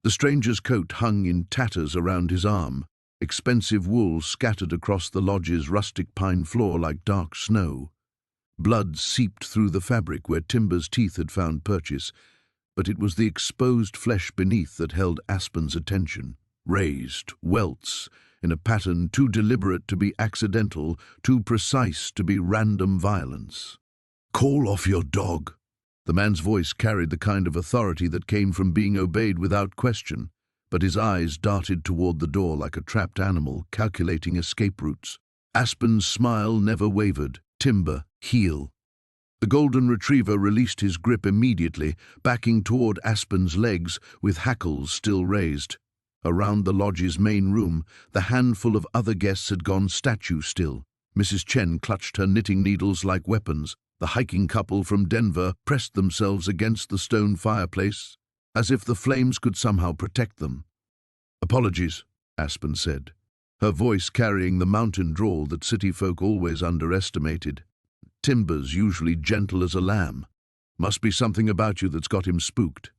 The stranger's coat hung in tatters around his arm, expensive wool scattered across the lodge's rustic pine floor like dark snow. Blood seeped through the fabric where Timber's teeth had found purchase, but it was the exposed flesh beneath that held Aspen's attention. Raised welts, in a pattern too deliberate to be accidental, too precise to be random violence. "Call off your dog." The man's voice carried the kind of authority that came from being obeyed without question, but his eyes darted toward the door like a trapped animal calculating escape routes. Aspen's smile never wavered. "Timber, heel." The golden retriever released his grip immediately, backing toward Aspen's legs with hackles still raised. Around the lodge's main room, the handful of other guests had gone statue still. Mrs. Chen clutched her knitting needles like weapons. The hiking couple from Denver pressed themselves against the stone fireplace, as if the flames could somehow protect them. "Apologies," Aspen said, her voice carrying the mountain drawl that city folk always underestimated. "Timber's usually gentle as a lamb. Must be something about you that's got him spooked."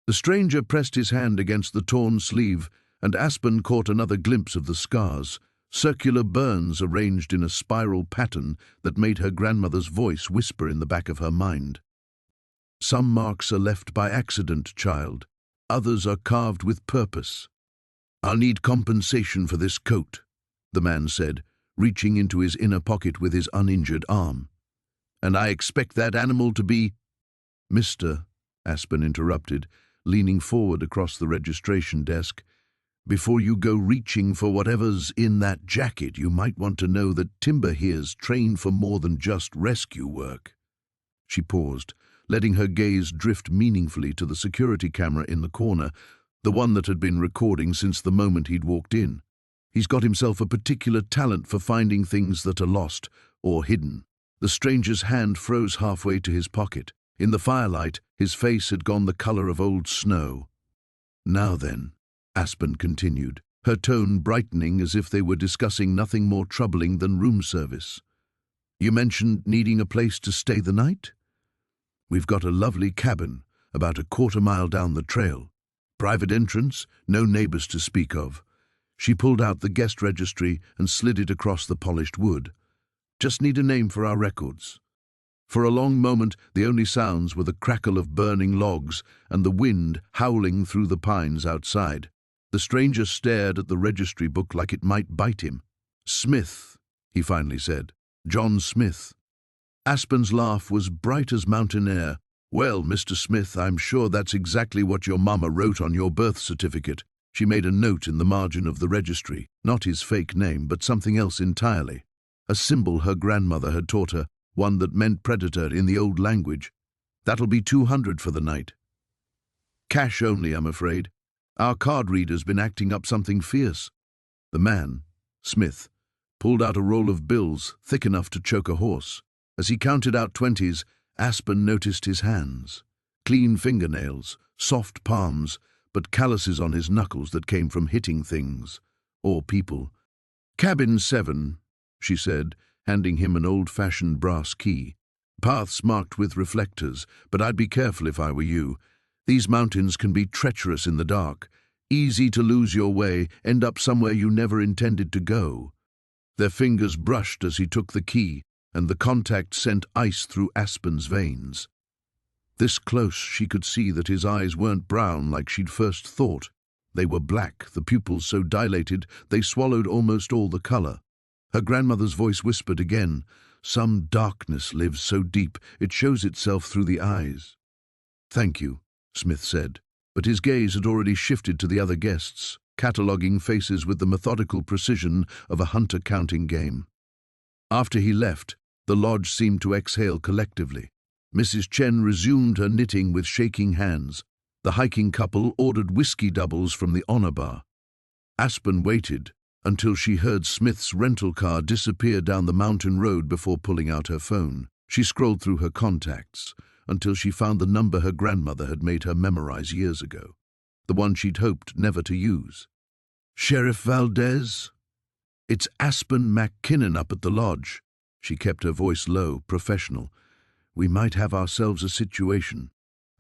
The stranger pressed his hand against the torn sleeve, and Aspen caught another glimpse of the scars, circular burns arranged in a spiral pattern that made her grandmother's voice whisper in the back of her mind. "Some marks are left by accident, child. Others are carved with purpose." "I'll need compensation for this coat," the man said, reaching into his inner pocket with his uninjured arm. "And I expect that animal to be—" "Mr.," Aspen interrupted, leaning forward across the registration desk, "before you go reaching for whatever's in that jacket, you might want to know that Timber here's trained for more than just rescue work." She paused, letting her gaze drift meaningfully to the security camera in the corner, the one that had been recording since the moment he'd walked in. "He's got himself a particular talent for finding things that are lost or hidden." The stranger's hand froze halfway to his pocket. In the firelight, his face had gone the color of old snow. "Now then," Aspen continued, her tone brightening as if they were discussing nothing more troubling than room service. "You mentioned needing a place to stay the night? We've got a lovely cabin, about a quarter-mile down the trail. Private entrance, no neighbors to speak of." She pulled out the guest registry and slid it across the polished wood. "Just need a name for our records." For a long moment, the only sounds were the crackle of burning logs and the wind howling through the pines outside. The stranger stared at the registry book like it might bite him. "Smith," he finally said. "John Smith." Aspen's laugh was bright as mountain air. "Well, Mr. Smith, I'm sure that's exactly what your mama wrote on your birth certificate." She made a note in the margin of the registry, not his fake name, but something else entirely. A symbol her grandmother had taught her, one that meant predator in the old language. "That'll be 200 for the night." "Cash only, I'm afraid. Our card reader's been acting up something fierce." The man, Smith, pulled out a roll of bills thick enough to choke a horse. As he counted out 20s, Aspen noticed his hands. Clean fingernails, soft palms, but calluses on his knuckles that came from hitting things, or people. "Cabin 7, she said, handing him an old-fashioned brass key. "Paths marked with reflectors, but I'd be careful if I were you. These mountains can be treacherous in the dark. Easy to lose your way, end up somewhere you never intended to go." Their fingers brushed as he took the key, and the contact sent ice through Aspen's veins. This close, she could see that his eyes weren't brown like she'd first thought. They were black, the pupils so dilated they swallowed almost all the color. Her grandmother's voice whispered again, "Some darkness lives so deep, it shows itself through the eyes." "Thank you," Smith said, but his gaze had already shifted to the other guests, cataloguing faces with the methodical precision of a hunter-counting game. After he left, the lodge seemed to exhale collectively. Mrs. Chen resumed her knitting with shaking hands. The hiking couple ordered whiskey doubles from the honor bar. Aspen waited until she heard Smith's rental car disappear down the mountain road before pulling out her phone. She scrolled through her contacts until she found the number her grandmother had made her memorize years ago, the one she'd hoped never to use. "Sheriff Valdez? It's Aspen McKinnon up at the lodge." She kept her voice low, professional. "We might have ourselves a situation."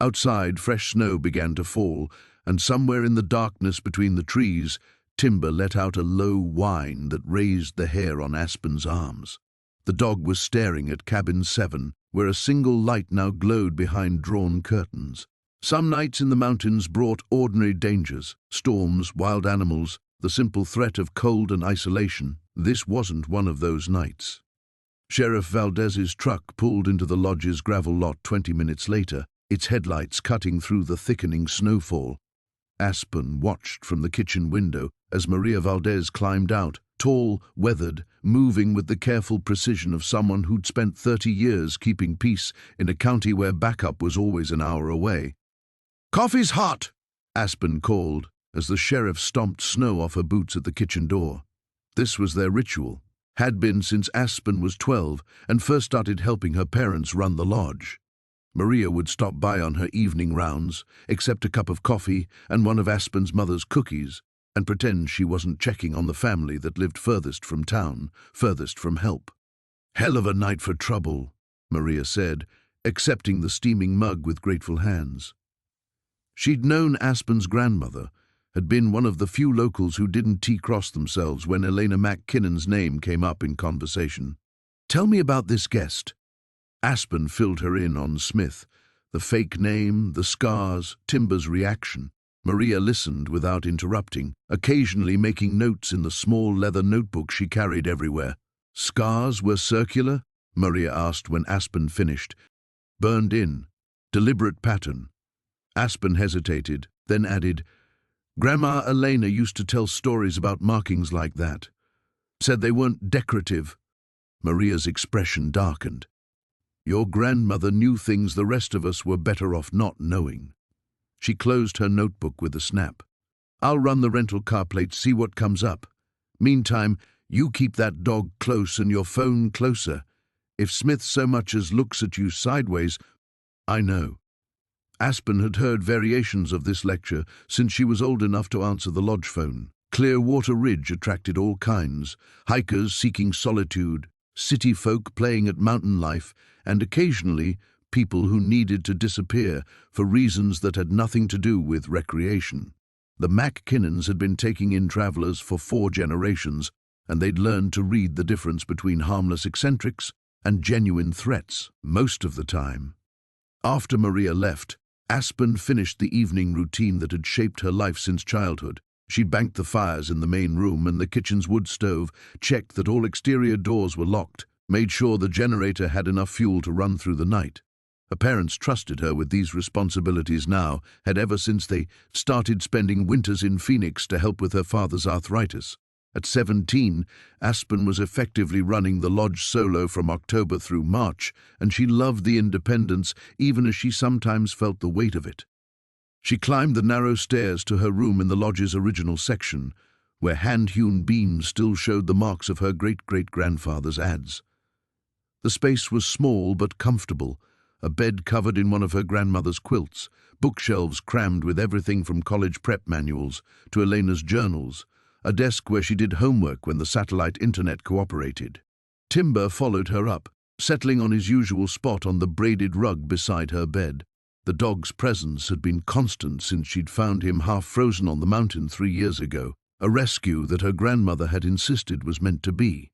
Outside, fresh snow began to fall, and somewhere in the darkness between the trees, Timber let out a low whine that raised the hair on Aspen's arms. The dog was staring at cabin 7, where a single light now glowed behind drawn curtains. Some nights in the mountains brought ordinary dangers, storms, wild animals, the simple threat of cold and isolation. This wasn't one of those nights. Sheriff Valdez's truck pulled into the lodge's gravel lot 20 minutes later, its headlights cutting through the thickening snowfall. Aspen watched from the kitchen window as Maria Valdez climbed out, tall, weathered, moving with the careful precision of someone who'd spent 30 years keeping peace in a county where backup was always an hour away. "Coffee's hot," Aspen called as the sheriff stomped snow off her boots at the kitchen door. This was their ritual, had been since Aspen was 12 and first started helping her parents run the lodge. Maria would stop by on her evening rounds, accept a cup of coffee and one of Aspen's mother's cookies, and pretend she wasn't checking on the family that lived furthest from town, furthest from help. "Hell of a night for trouble," Maria said, accepting the steaming mug with grateful hands. She'd known Aspen's grandmother, had been one of the few locals who didn't T-cross themselves when Elena McKinnon's name came up in conversation. "Tell me about this guest." Aspen filled her in on Smith, the fake name, the scars, Timber's reaction. Maria listened without interrupting, occasionally making notes in the small leather notebook she carried everywhere. "Scars were circular?" Maria asked when Aspen finished. "Burned in. Deliberate pattern." Aspen hesitated, then added, "Grandma Elena used to tell stories about markings like that. Said they weren't decorative." Maria's expression darkened. "Your grandmother knew things the rest of us were better off not knowing." She closed her notebook with a snap. "I'll run the rental car plates, see what comes up. Meantime, you keep that dog close and your phone closer. If Smith so much as looks at you sideways—" "I know." Aspen had heard variations of this lecture since she was old enough to answer the lodge phone. Clearwater Ridge attracted all kinds, hikers seeking solitude, city folk playing at mountain life, and occasionally people who needed to disappear for reasons that had nothing to do with recreation. The McKinnons had been taking in travelers for 4 generations, and they'd learned to read the difference between harmless eccentrics and genuine threats most of the time. After Maria left, Aspen finished the evening routine that had shaped her life since childhood. She'd banked the fires in the main room and the kitchen's wood stove, checked that all exterior doors were locked, made sure the generator had enough fuel to run through the night. Her parents trusted her with these responsibilities now, had ever since they started spending winters in Phoenix to help with her father's arthritis. At 17, Aspen was effectively running the lodge solo from October through March, and she loved the independence even as she sometimes felt the weight of it. She climbed the narrow stairs to her room in the lodge's original section, where hand-hewn beams still showed the marks of her great-great-grandfather's adze. The space was small but comfortable, a bed covered in one of her grandmother's quilts, bookshelves crammed with everything from college prep manuals to Elena's journals, a desk where she did homework when the satellite internet cooperated. Timber followed her up, settling on his usual spot on the braided rug beside her bed. The dog's presence had been constant since she'd found him half frozen on the mountain 3 years ago, a rescue that her grandmother had insisted was meant to be.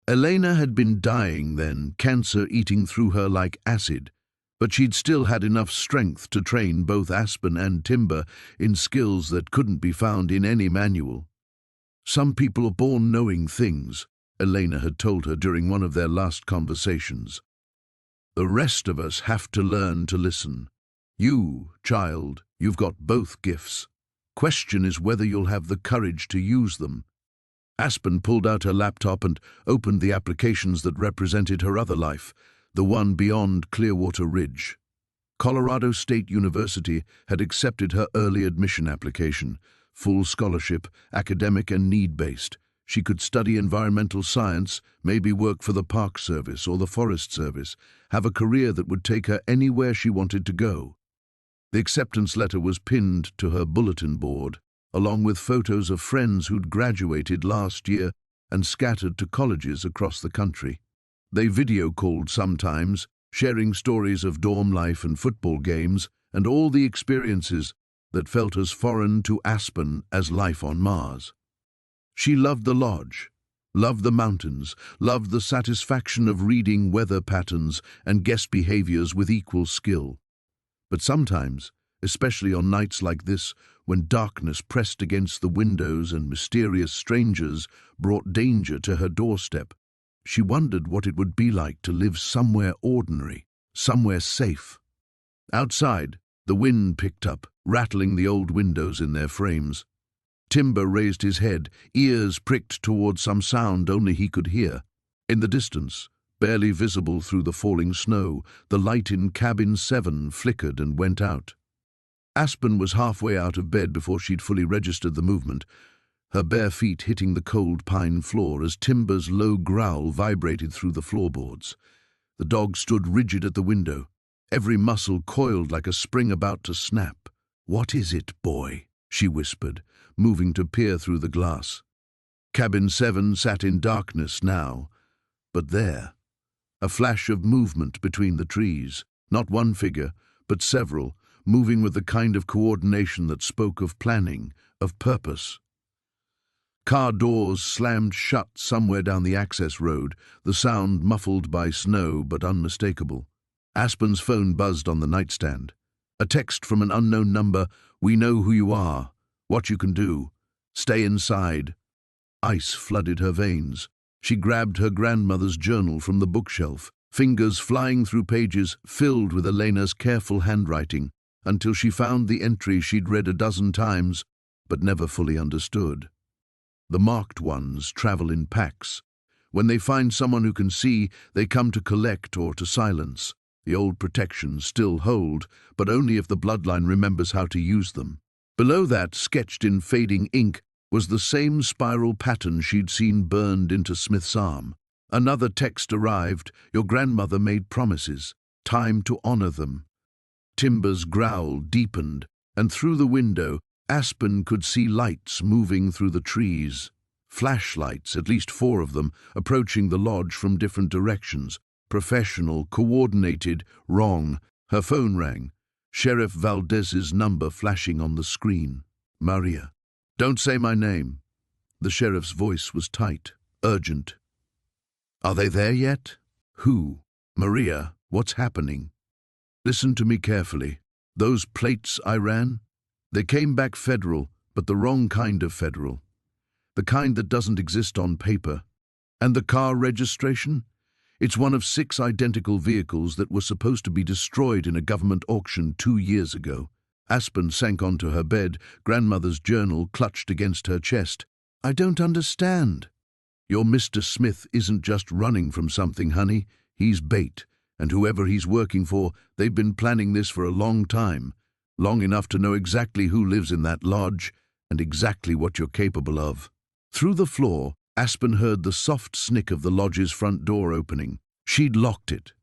Elena had been dying then, cancer eating through her like acid, but she'd still had enough strength to train both Aspen and Timber in skills that couldn't be found in any manual. "Some people are born knowing things," Elena had told her during one of their last conversations. "The rest of us have to learn to listen. You, child, you've got both gifts. Question is whether you'll have the courage to use them." Aspen pulled out her laptop and opened the applications that represented her other life, the one beyond Clearwater Ridge. Colorado State University had accepted her early admission application, full scholarship, academic and need-based. She could study environmental science, maybe work for the Park Service or the Forest Service, have a career that would take her anywhere she wanted to go. The acceptance letter was pinned to her bulletin board, along with photos of friends who'd graduated last year and scattered to colleges across the country. They video called sometimes, sharing stories of dorm life and football games, and all the experiences that felt as foreign to Aspen as life on Mars. She loved the lodge, loved the mountains, loved the satisfaction of reading weather patterns and guest behaviors with equal skill. But sometimes, especially on nights like this, when darkness pressed against the windows and mysterious strangers brought danger to her doorstep, she wondered what it would be like to live somewhere ordinary, somewhere safe. Outside, the wind picked up, rattling the old windows in their frames. Timber raised his head, ears pricked toward some sound only he could hear. In the distance, barely visible through the falling snow, the light in cabin 7 flickered and went out. Aspen was halfway out of bed before she'd fully registered the movement, her bare feet hitting the cold pine floor as Timber's low growl vibrated through the floorboards. The dog stood rigid at the window, every muscle coiled like a spring about to snap. "What is it, boy?" she whispered, moving to peer through the glass. Cabin 7 sat in darkness now, but there, a flash of movement between the trees, not one figure, but several, moving with the kind of coordination that spoke of planning, of purpose. Car doors slammed shut somewhere down the access road, the sound muffled by snow but unmistakable. Aspen's phone buzzed on the nightstand. A text from an unknown number: "We know who you are, what you can do. Stay inside." Ice flooded her veins. She grabbed her grandmother's journal from the bookshelf, fingers flying through pages filled with Elena's careful handwriting, until she found the entry she'd read a dozen times but never fully understood. The marked ones travel in packs. When they find someone who can see, they come to collect or to silence. The old protections still hold, but only if the bloodline remembers how to use them. Below that, sketched in fading ink, was the same spiral pattern she'd seen burned into Smith's arm. Another text arrived: "Your grandmother made promises. Time to honor them." Timber's growl deepened, and through the window, Aspen could see lights moving through the trees. Flashlights, at least 4 of them, approaching the lodge from different directions. Professional, coordinated, wrong. Her phone rang. Sheriff Valdez's number flashing on the screen. "Maria." "Don't say my name." The sheriff's voice was tight, urgent. "Are they there yet?" "Who?" "Maria, what's happening?" "Listen to me carefully. Those plates I ran? They came back federal, but the wrong kind of federal. The kind that doesn't exist on paper. And the car registration? It's one of 6 identical vehicles that were supposed to be destroyed in a government auction 2 years ago." Aspen sank onto her bed, grandmother's journal clutched against her chest. "I don't understand." "Your Mr. Smith isn't just running from something, honey. He's bait, and whoever he's working for, they've been planning this for a long time. Long enough to know exactly who lives in that lodge and exactly what you're capable of." Through the floor, Aspen heard the soft snick of the lodge's front door opening. She'd locked it.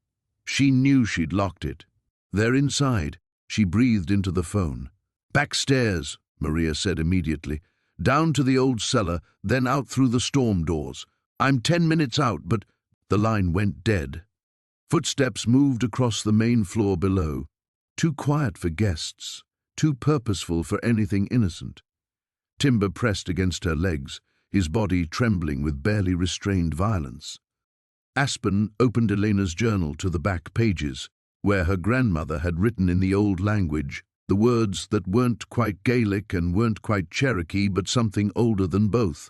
She knew she'd locked it. They're inside. She breathed into the phone. "Backstairs," Maria said immediately. "Down to the old cellar, then out through the storm doors. I'm 10 minutes out, but—" The line went dead. Footsteps moved across the main floor below. Too quiet for guests, too purposeful for anything innocent. Timber pressed against her legs, his body trembling with barely restrained violence. Aspen opened Elena's journal to the back pages, where her grandmother had written in the old language, the words that weren't quite Gaelic and weren't quite Cherokee, but something older than both.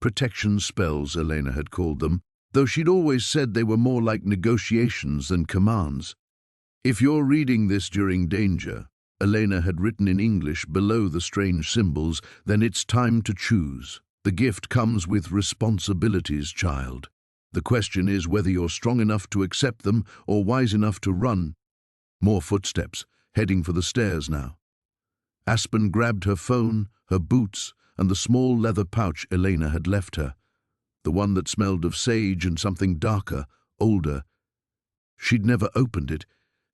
Protection spells, Elena had called them, though she'd always said they were more like negotiations than commands. "If you're reading this during danger," Elena had written in English below the strange symbols, "then it's time to choose. The gift comes with responsibilities, child. The question is whether you're strong enough to accept them or wise enough to run." More footsteps, heading for the stairs now. Aspen grabbed her phone, her boots, and the small leather pouch Elena had left her, the one that smelled of sage and something darker, older. She'd never opened it,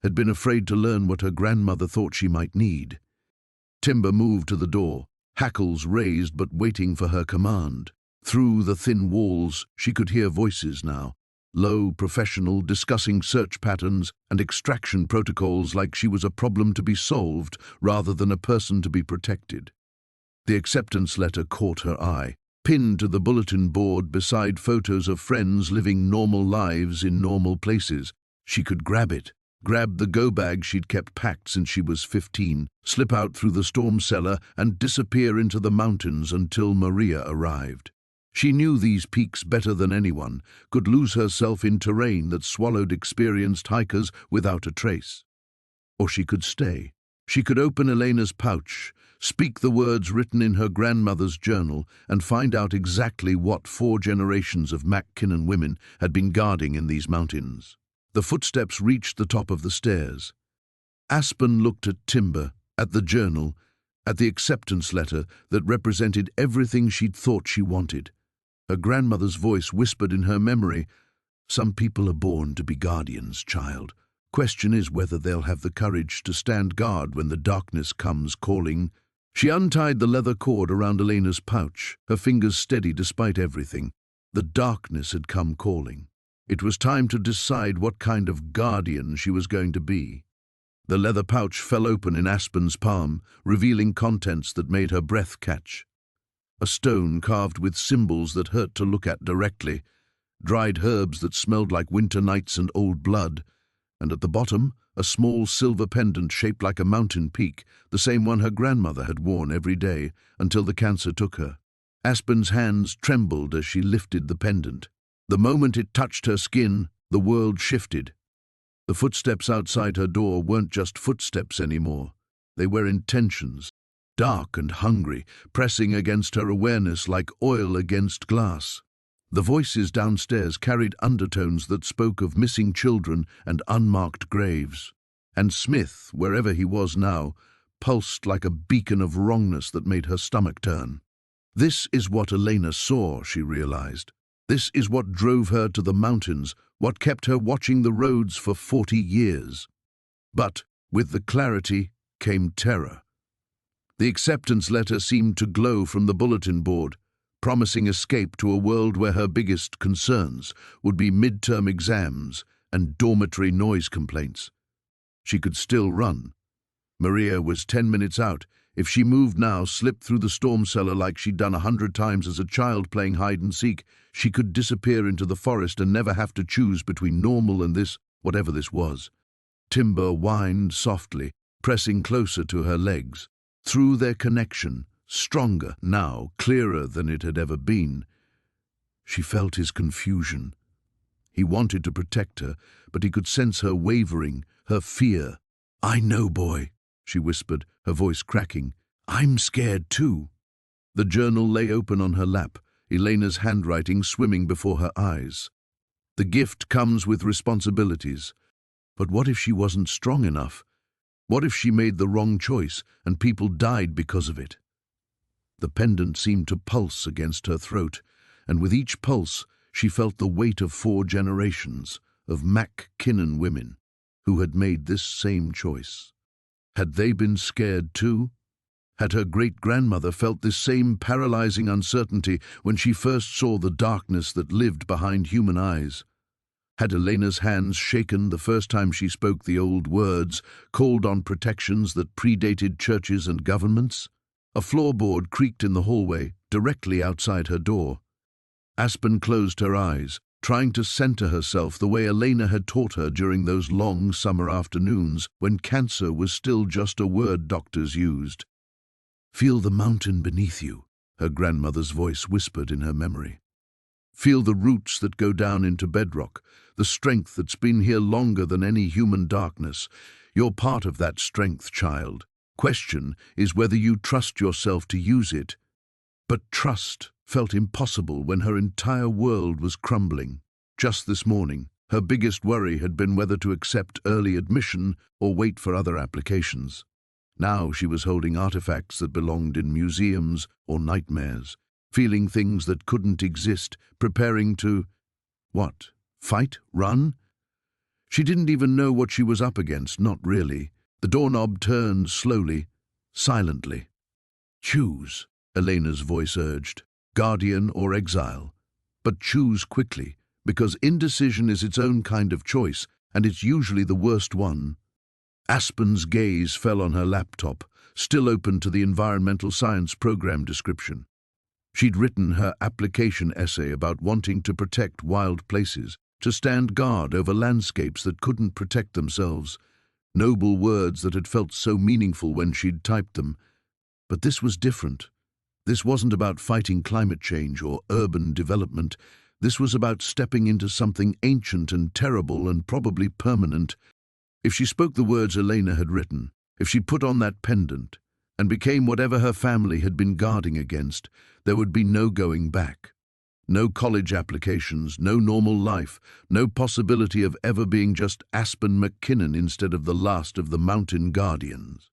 had been afraid to learn what her grandmother thought she might need. Timber moved to the door, hackles raised but waiting for her command. Through the thin walls, she could hear voices now, low, professional, discussing search patterns and extraction protocols like she was a problem to be solved rather than a person to be protected. The acceptance letter caught her eye, pinned to the bulletin board beside photos of friends living normal lives in normal places. She could grab it, grab the go-bag she'd kept packed since she was 15, slip out through the storm cellar and disappear into the mountains until Maria arrived. She knew these peaks better than anyone, could lose herself in terrain that swallowed experienced hikers without a trace. Or she could stay. She could open Elena's pouch, speak the words written in her grandmother's journal, and find out exactly what 4 generations of Mackinnon women had been guarding in these mountains. The footsteps reached the top of the stairs. Aspen looked at Timber, at the journal, at the acceptance letter that represented everything she'd thought she wanted. Her grandmother's voice whispered in her memory, "Some people are born to be guardians, child. Question is whether they'll have the courage to stand guard when the darkness comes calling." She untied the leather cord around Elena's pouch, her fingers steady despite everything. The darkness had come calling. It was time to decide what kind of guardian she was going to be. The leather pouch fell open in Aspen's palm, revealing contents that made her breath catch. A stone carved with symbols that hurt to look at directly, dried herbs that smelled like winter nights and old blood, and at the bottom, a small silver pendant shaped like a mountain peak, the same one her grandmother had worn every day until the cancer took her. Aspen's hands trembled as she lifted the pendant. The moment it touched her skin, the world shifted. The footsteps outside her door weren't just footsteps anymore. They were intentions, dark and hungry, pressing against her awareness like oil against glass. The voices downstairs carried undertones that spoke of missing children and unmarked graves. And Smith, wherever he was now, pulsed like a beacon of wrongness that made her stomach turn. This is what Elena saw, she realized. This is what drove her to the mountains, what kept her watching the roads for 40 years. But with the clarity came terror. The acceptance letter seemed to glow from the bulletin board, promising escape to a world where her biggest concerns would be midterm exams and dormitory noise complaints. She could still run. Maria was 10 minutes out. If she moved now, slipped through the storm cellar like she'd done 100 times as a child playing hide-and-seek, she could disappear into the forest and never have to choose between normal and this, whatever this was. Timber whined softly, pressing closer to her legs. Through their connection, stronger now, clearer than it had ever been, she felt his confusion. He wanted to protect her, but he could sense her wavering, her fear. "I know, boy," she whispered, her voice cracking. "I'm scared too." The journal lay open on her lap, Elena's handwriting swimming before her eyes. The gift comes with responsibilities. But what if she wasn't strong enough? What if she made the wrong choice and people died because of it? The pendant seemed to pulse against her throat, and with each pulse she felt the weight of 4 generations of Mackinnon women who had made this same choice. Had they been scared too? Had her great-grandmother felt this same paralyzing uncertainty when she first saw the darkness that lived behind human eyes? Had Elena's hands shaken the first time she spoke the old words, called on protections that predated churches and governments? A floorboard creaked in the hallway, directly outside her door. Aspen closed her eyes, trying to center herself the way Elena had taught her during those long summer afternoons when cancer was still just a word doctors used. "Feel the mountain beneath you," her grandmother's voice whispered in her memory. "Feel the roots that go down into bedrock, the strength that's been here longer than any human darkness. You're part of that strength, child. Question is whether you trust yourself to use it." But trust felt impossible when her entire world was crumbling. Just this morning, her biggest worry had been whether to accept early admission or wait for other applications. Now she was holding artifacts that belonged in museums or nightmares, feeling things that couldn't exist, preparing to, what, fight, run? She didn't even know what she was up against, not really. The doorknob turned slowly, silently. "Choose," Elena's voice urged, "guardian or exile. But choose quickly, because indecision is its own kind of choice, and it's usually the worst one. Aspen's gaze fell on her laptop, still open to the environmental science program description. She'd written her application essay about wanting to protect wild places, to stand guard over landscapes that couldn't protect themselves. Noble words that had felt so meaningful when she'd typed them. But this was different. This wasn't about fighting climate change or urban development. This was about stepping into something ancient and terrible and probably permanent. If she spoke the words Elena had written, if she put on that pendant, and became whatever her family had been guarding against, there would be no going back. No college applications, no normal life, no possibility of ever being just Aspen McKinnon instead of the last of the Mountain Guardians.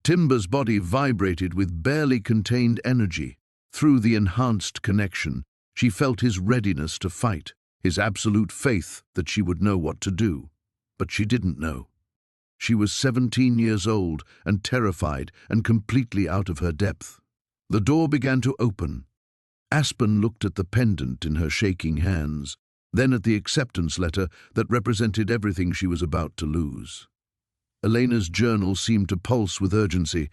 Timber's body vibrated with barely contained energy. Through the enhanced connection, she felt his readiness to fight, his absolute faith that she would know what to do. But she didn't know. She was 17 years old and terrified and completely out of her depth. The door began to open. Aspen looked at the pendant in her shaking hands, then at the acceptance letter that represented everything she was about to lose. Elena's journal seemed to pulse with urgency,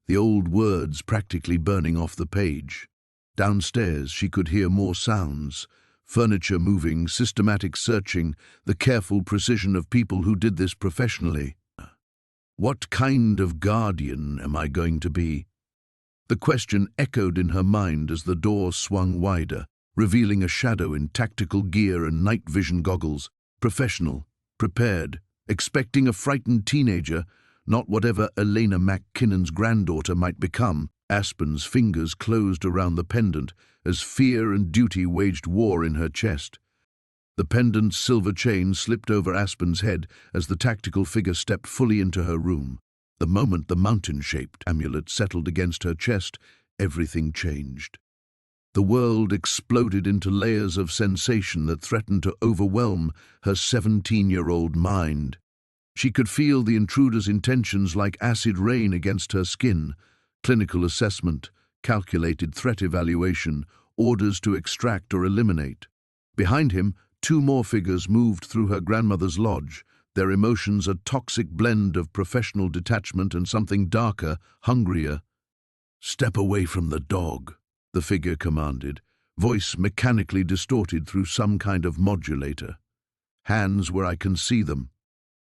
the old words practically burning off the page. Downstairs, she could hear more sounds. Furniture moving, systematic searching, the careful precision of people who did this professionally. What kind of guardian am I going to be? The question echoed in her mind as the door swung wider, revealing a shadow in tactical gear and night vision goggles. Professional, prepared, expecting a frightened teenager, not whatever Elena McKinnon's granddaughter might become. Aspen's fingers closed around the pendant as fear and duty waged war in her chest. The pendant's silver chain slipped over Aspen's head as the tactical figure stepped fully into her room. The moment the mountain-shaped amulet settled against her chest, everything changed. The world exploded into layers of sensation that threatened to overwhelm her 17-year-old mind. She could feel the intruder's intentions like acid rain against her skin. Clinical assessment, calculated threat evaluation, orders to extract or eliminate. Behind him, two more figures moved through her grandmother's lodge, their emotions a toxic blend of professional detachment and something darker, hungrier. "Step away from the dog," the figure commanded, voice mechanically distorted through some kind of modulator. "Hands where I can see them."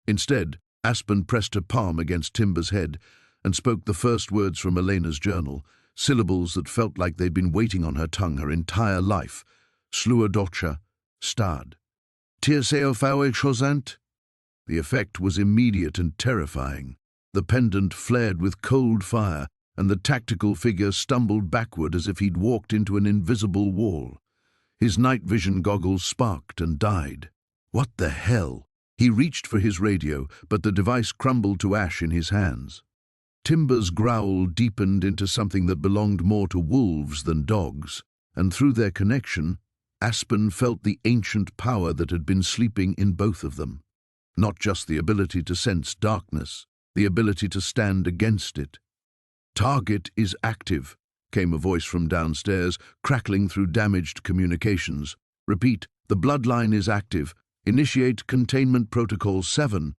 Instead, Aspen pressed her palm against Timber's head and spoke the first words from Elena's journal, syllables that felt like they'd been waiting on her tongue her entire life. Sluadocha, stad. Tirseofawe chosant. The effect was immediate and terrifying. The pendant flared with cold fire, and the tactical figure stumbled backward as if he'd walked into an invisible wall. His night vision goggles sparked and died. What the hell? He reached for his radio, but the device crumbled to ash in his hands. Timber's growl deepened into something that belonged more to wolves than dogs, and through their connection, Aspen felt the ancient power that had been sleeping in both of them. Not just the ability to sense darkness, the ability to stand against it. "Target is active," came a voice from downstairs, crackling through damaged communications. "Repeat, the bloodline is active. Initiate Containment Protocol 7.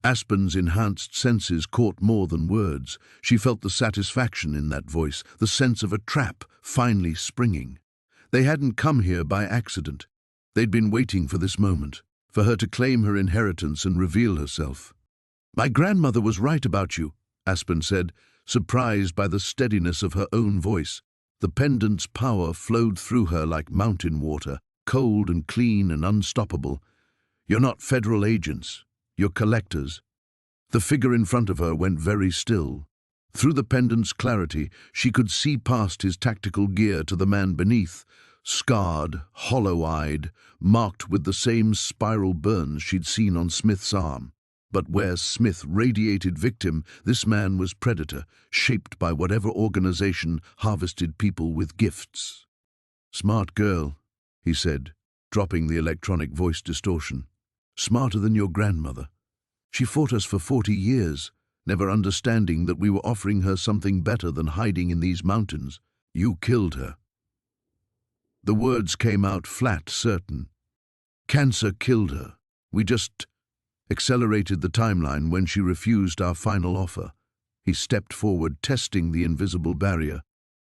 Aspen's enhanced senses caught more than words. She felt the satisfaction in that voice, the sense of a trap finally springing. They hadn't come here by accident. They'd been waiting for this moment, for her to claim her inheritance and reveal herself. "My grandmother was right about you," Aspen said, surprised by the steadiness of her own voice. The pendant's power flowed through her like mountain water, cold and clean and unstoppable. "You're not federal agents. You're collectors." The figure in front of her went very still. Through the pendant's clarity, she could see past his tactical gear to the man beneath, scarred, hollow-eyed, marked with the same spiral burns she'd seen on Smith's arm. But where Smith radiated victim, this man was predator, shaped by whatever organization harvested people with gifts. "Smart girl," he said, dropping the electronic voice distortion. "Smarter than your grandmother. She fought us for 40 years, never understanding that we were offering her something better than hiding in these mountains. You killed her." The words came out flat, certain. Cancer killed her. We just accelerated the timeline when she refused our final offer. He stepped forward, testing the invisible barrier.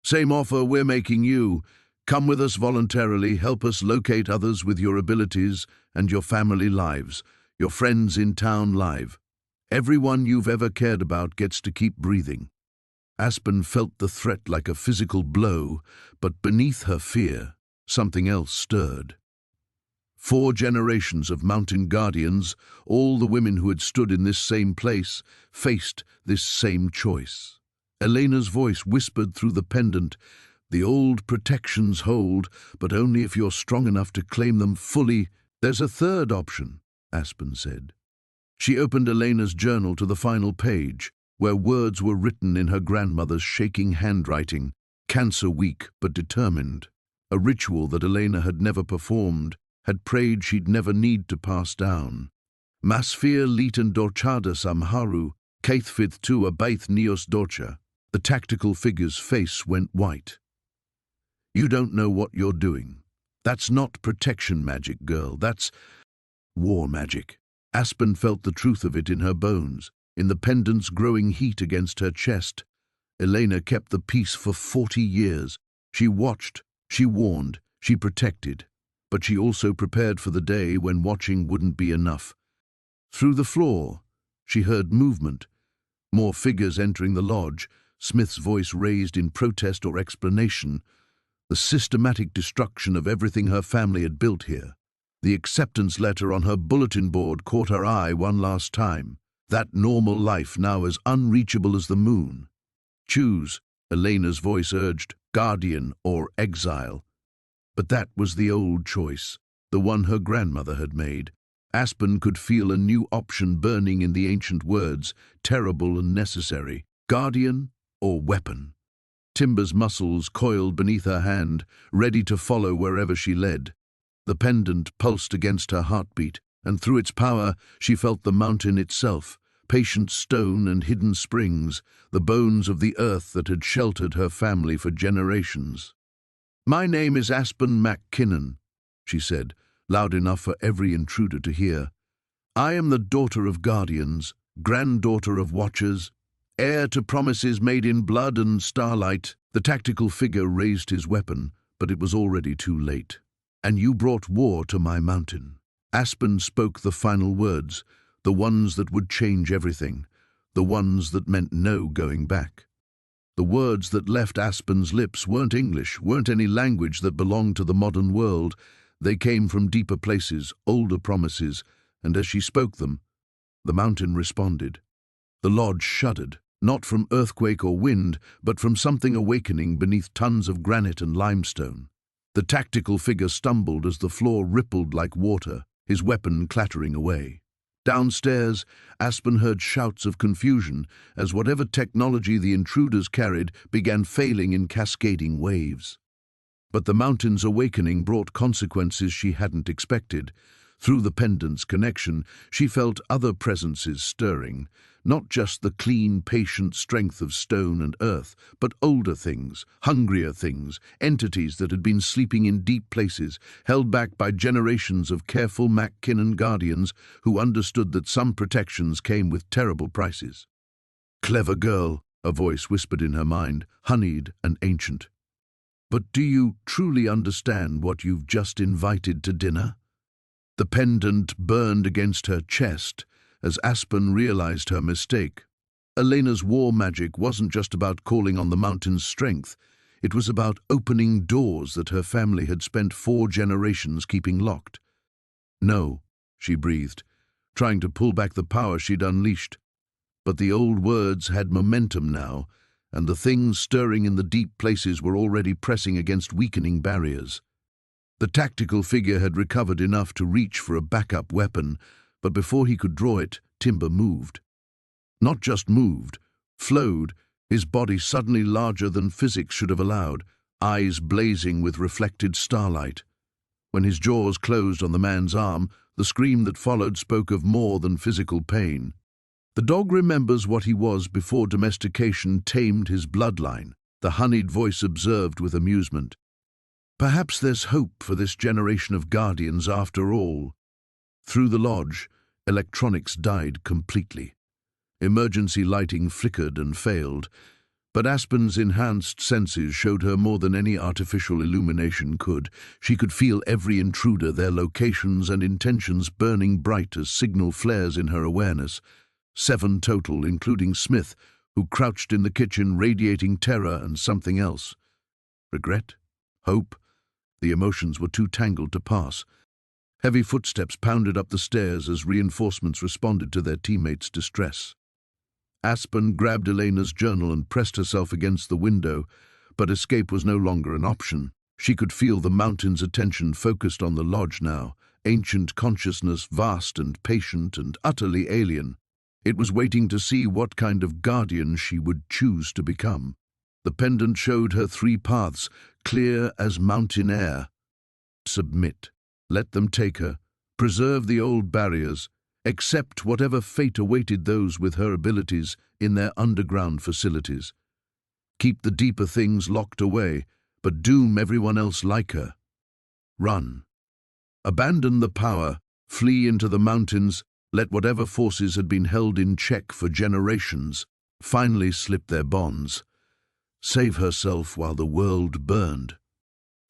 Same offer we're making you. Come with us voluntarily, help us locate others with your abilities and your family lives, your friends in town live. Everyone you've ever cared about gets to keep breathing. Aspen felt the threat like a physical blow, but beneath her fear, something else stirred. 4 generations of mountain guardians, all the women who had stood in this same place, faced this same choice. Elena's voice whispered through the pendant, "The old protections hold, but only if you're strong enough to claim them fully." "There's a third option," Aspen said. She opened Elena's journal to the final page, where words were written in her grandmother's shaking handwriting, cancer weak but determined. A ritual that Elena had never performed, had prayed she'd never need to pass down. Masfir litan dorchadas amharu, kaithfith tu abaith neos dorcha. The tactical figure's face went white. "You don't know what you're doing. That's not protection magic, girl. That's war magic." Aspen felt the truth of it in her bones, in the pendant's growing heat against her chest. Elena kept the peace for 40 years. She watched, she warned, she protected. But she also prepared for the day when watching wouldn't be enough. Through the floor, she heard movement. More figures entering the lodge, Smith's voice raised in protest or explanation. The systematic destruction of everything her family had built here. The acceptance letter on her bulletin board caught her eye one last time. That normal life now as unreachable as the moon. "Choose," Elena's voice urged, "guardian or exile." But that was the old choice, the one her grandmother had made. Aspen could feel a new option burning in the ancient words, terrible and necessary. Guardian or weapon? Timber's muscles coiled beneath her hand, ready to follow wherever she led. The pendant pulsed against her heartbeat, and through its power she felt the mountain itself, patient stone and hidden springs, the bones of the earth that had sheltered her family for generations. "My name is Aspen McKinnon," she said, loud enough for every intruder to hear. "I am the daughter of guardians, granddaughter of watchers, heir to promises made in blood and starlight." The tactical figure raised his weapon, but it was already too late. "And you brought war to my mountain." Aspen spoke the final words, the ones that would change everything, the ones that meant no going back. The words that left Aspen's lips weren't English, weren't any language that belonged to the modern world. They came from deeper places, older promises, and as she spoke them, the mountain responded. The lodge shuddered, not from earthquake or wind, but from something awakening beneath tons of granite and limestone. The tactical figure stumbled as the floor rippled like water, his weapon clattering away. Downstairs, Aspen heard shouts of confusion as whatever technology the intruders carried began failing in cascading waves. But the mountain's awakening brought consequences she hadn't expected. Through the pendant's connection, she felt other presences stirring, not just the clean, patient strength of stone and earth, but older things, hungrier things, entities that had been sleeping in deep places, held back by generations of careful McKinnon guardians who understood that some protections came with terrible prices. "Clever girl," a voice whispered in her mind, honeyed and ancient. "But do you truly understand what you've just invited to dinner?" The pendant burned against her chest as Aspen realized her mistake. Elena's war magic wasn't just about calling on the mountain's strength. It was about opening doors that her family had spent 4 generations keeping locked. "No," she breathed, trying to pull back the power she'd unleashed. But the old words had momentum now, and the things stirring in the deep places were already pressing against weakening barriers. The tactical figure had recovered enough to reach for a backup weapon, but before he could draw it, Timber moved. Not just moved, flowed, his body suddenly larger than physics should have allowed, eyes blazing with reflected starlight. When his jaws closed on the man's arm, the scream that followed spoke of more than physical pain. The dog remembers what he was before domestication tamed his bloodline, the honeyed voice observed with amusement. Perhaps there's hope for this generation of guardians after all. Through the lodge, electronics died completely. Emergency lighting flickered and failed, but Aspen's enhanced senses showed her more than any artificial illumination could. She could feel every intruder, their locations and intentions burning bright as signal flares in her awareness. 7 total, including Smith, who crouched in the kitchen radiating terror and something else. Regret? Hope? The emotions were too tangled to pass. Heavy footsteps pounded up the stairs as reinforcements responded to their teammates' distress. Aspen grabbed Elena's journal and pressed herself against the window, but escape was no longer an option. She could feel the mountain's attention focused on the lodge now, ancient consciousness, vast and patient and utterly alien. It was waiting to see what kind of guardian she would choose to become. The pendant showed her 3 paths, clear as mountain air. Submit. Let them take her. Preserve the old barriers. Accept whatever fate awaited those with her abilities in their underground facilities. Keep the deeper things locked away, but doom everyone else like her. Run. Abandon the power, flee into the mountains, let whatever forces had been held in check for generations finally slip their bonds. Save herself while the world burned.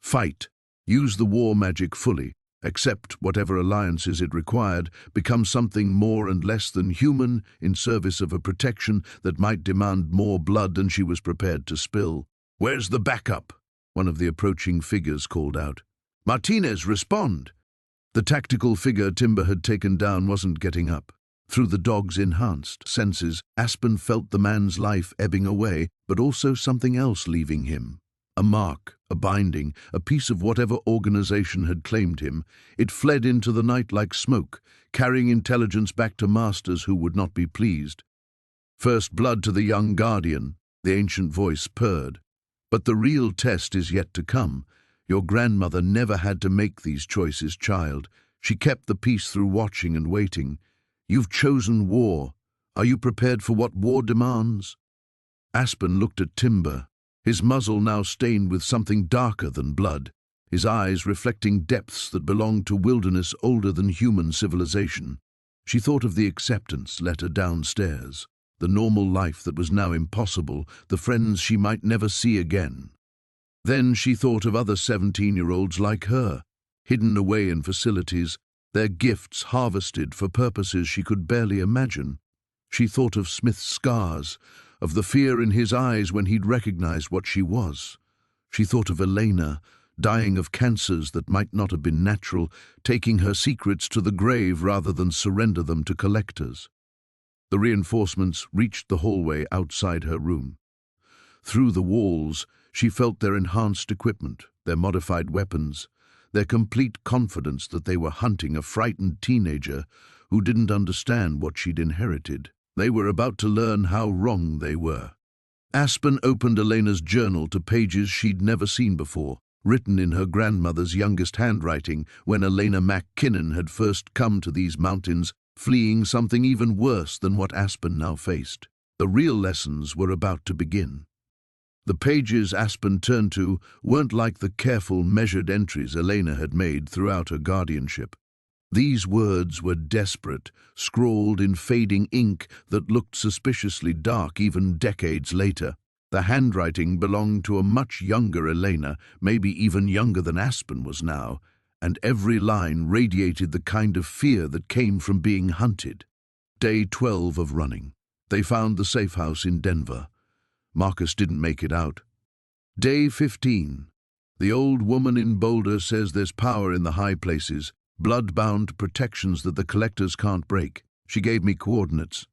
Fight. Use the war magic fully. Accept whatever alliances it required, become something more and less than human in service of a protection that might demand more blood than she was prepared to spill. "Where's the backup?" one of the approaching figures called out. "Martinez, respond!" The tactical figure Timber had taken down wasn't getting up. Through the dog's enhanced senses, Aspen felt the man's life ebbing away, but also something else leaving him. A mark, a binding, a piece of whatever organization had claimed him. It fled into the night like smoke, carrying intelligence back to masters who would not be pleased. "First blood to the young guardian," the ancient voice purred. "But the real test is yet to come. Your grandmother never had to make these choices, child. She kept the peace through watching and waiting. You've chosen war. Are you prepared for what war demands?" Aspen looked at Timber, his muzzle now stained with something darker than blood, his eyes reflecting depths that belonged to wilderness older than human civilization. She thought of the acceptance letter downstairs, the normal life that was now impossible, the friends she might never see again. Then she thought of other 17-year-olds like her, hidden away in facilities, their gifts harvested for purposes she could barely imagine. She thought of Smith's scars, of the fear in his eyes when he'd recognized what she was. She thought of Elena, dying of cancers that might not have been natural, taking her secrets to the grave rather than surrender them to collectors. The reinforcements reached the hallway outside her room. Through the walls, she felt their enhanced equipment, their modified weapons, their complete confidence that they were hunting a frightened teenager who didn't understand what she'd inherited. They were about to learn how wrong they were. Aspen opened Elena's journal to pages she'd never seen before, written in her grandmother's youngest handwriting when Elena McKinnon had first come to these mountains, fleeing something even worse than what Aspen now faced. The real lessons were about to begin. The pages Aspen turned to weren't like the careful, measured entries Elena had made throughout her guardianship. These words were desperate, scrawled in fading ink that looked suspiciously dark even decades later. The handwriting belonged to a much younger Elena, maybe even younger than Aspen was now, and every line radiated the kind of fear that came from being hunted. Day 12 of running. They found the safe house in Denver. Marcus didn't make it out. Day 15. The old woman in Boulder says there's power in the high places, blood-bound protections that the collectors can't break. She gave me coordinates.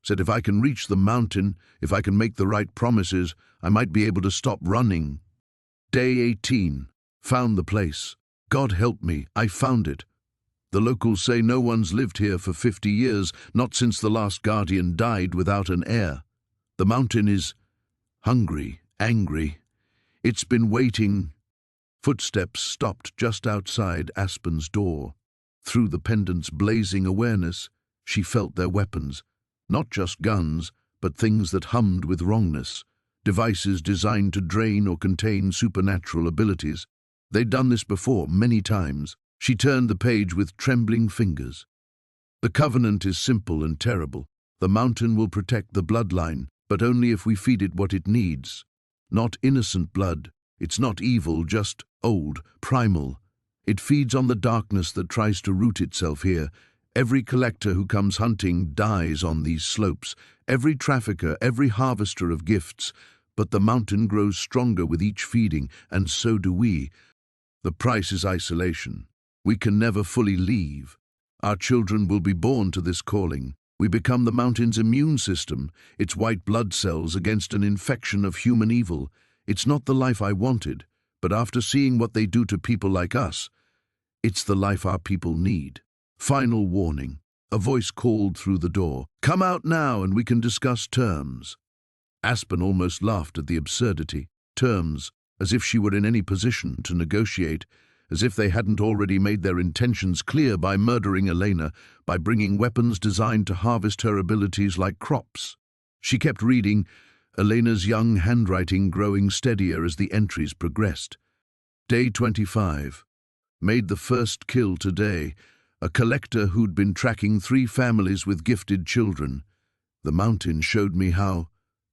Said if I can reach the mountain, if I can make the right promises, I might be able to stop running. Day 18. Found the place. God help me, I found it. The locals say no one's lived here for 50 years, not since the last guardian died without an heir. The mountain is hungry, angry. It's been waiting. Footsteps stopped just outside Aspen's door. Through the pendant's blazing awareness, she felt their weapons. Not just guns, but things that hummed with wrongness. Devices designed to drain or contain supernatural abilities. They'd done this before, many times. She turned the page with trembling fingers. The covenant is simple and terrible. The mountain will protect the bloodline, but only if we feed it what it needs. Not innocent blood. It's not evil, just old, primal. It feeds on the darkness that tries to root itself here. Every collector who comes hunting dies on these slopes. Every trafficker, every harvester of gifts. But the mountain grows stronger with each feeding, and so do we. The price is isolation. We can never fully leave. Our children will be born to this calling. We become the mountain's immune system, its white blood cells against an infection of human evil. It's not the life I wanted, but after seeing what they do to people like us, it's the life our people need. Final warning. A voice called through the door. Come out now and we can discuss terms. Aspen almost laughed at the absurdity. Terms, as if she were in any position to negotiate, as if they hadn't already made their intentions clear by murdering Elena, by bringing weapons designed to harvest her abilities like crops. She kept reading, Elena's young handwriting growing steadier as the entries progressed. Day 25. Made the first kill today. A collector who'd been tracking 3 families with gifted children. The mountain showed me how,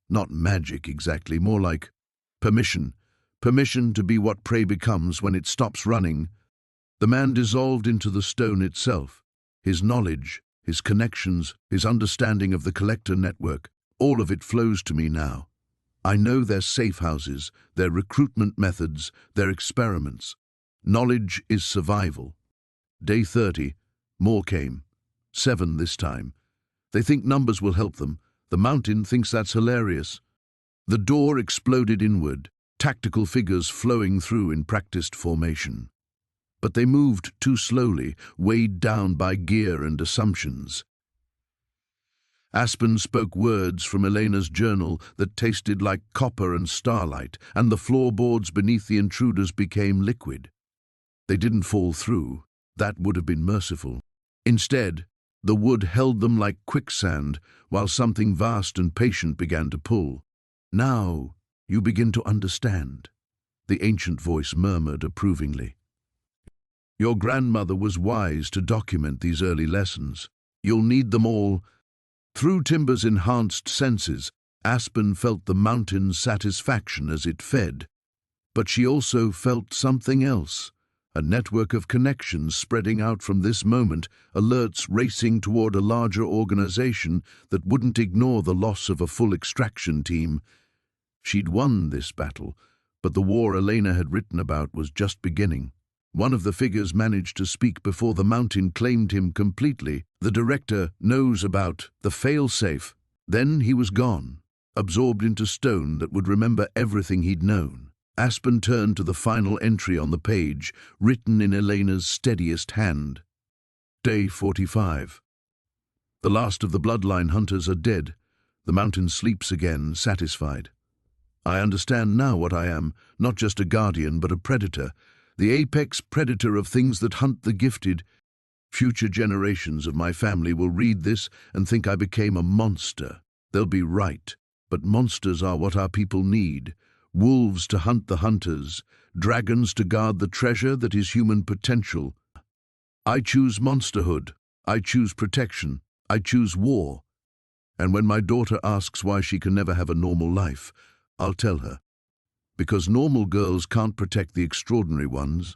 not magic exactly, more like permission. Permission to be what prey becomes when it stops running. The man dissolved into the stone itself. His knowledge, his connections, his understanding of the collector network, all of it flows to me now. I know their safe houses, their recruitment methods, their experiments. Knowledge is survival. Day 30, more came. 7 this time. They think numbers will help them. The mountain thinks that's hilarious. The door exploded inward, tactical figures flowing through in practiced formation. But they moved too slowly, weighed down by gear and assumptions. Aspen spoke words from Elena's journal that tasted like copper and starlight, and the floorboards beneath the intruders became liquid. They didn't fall through. That would have been merciful. Instead, the wood held them like quicksand, while something vast and patient began to pull. Now, you begin to understand, the ancient voice murmured approvingly. Your grandmother was wise to document these early lessons. You'll need them all. Through Timber's enhanced senses, Aspen felt the mountain's satisfaction as it fed. But she also felt something else, a network of connections spreading out from this moment, alerts racing toward a larger organization that wouldn't ignore the loss of a full extraction team. She'd won this battle, but the war Elena had written about was just beginning. One of the figures managed to speak before the mountain claimed him completely. The director knows about the fail-safe. Then he was gone, absorbed into stone that would remember everything he'd known. Aspen turned to the final entry on the page, written in Elena's steadiest hand. Day 45. The last of the bloodline hunters are dead. The mountain sleeps again, satisfied. I understand now what I am, not just a guardian, but a predator. The apex predator of things that hunt the gifted. Future generations of my family will read this and think I became a monster. They'll be right, but monsters are what our people need. Wolves to hunt the hunters, dragons to guard the treasure that is human potential. I choose monsterhood. I choose protection. I choose war. And when my daughter asks why she can never have a normal life, I'll tell her. Because normal girls can't protect the extraordinary ones.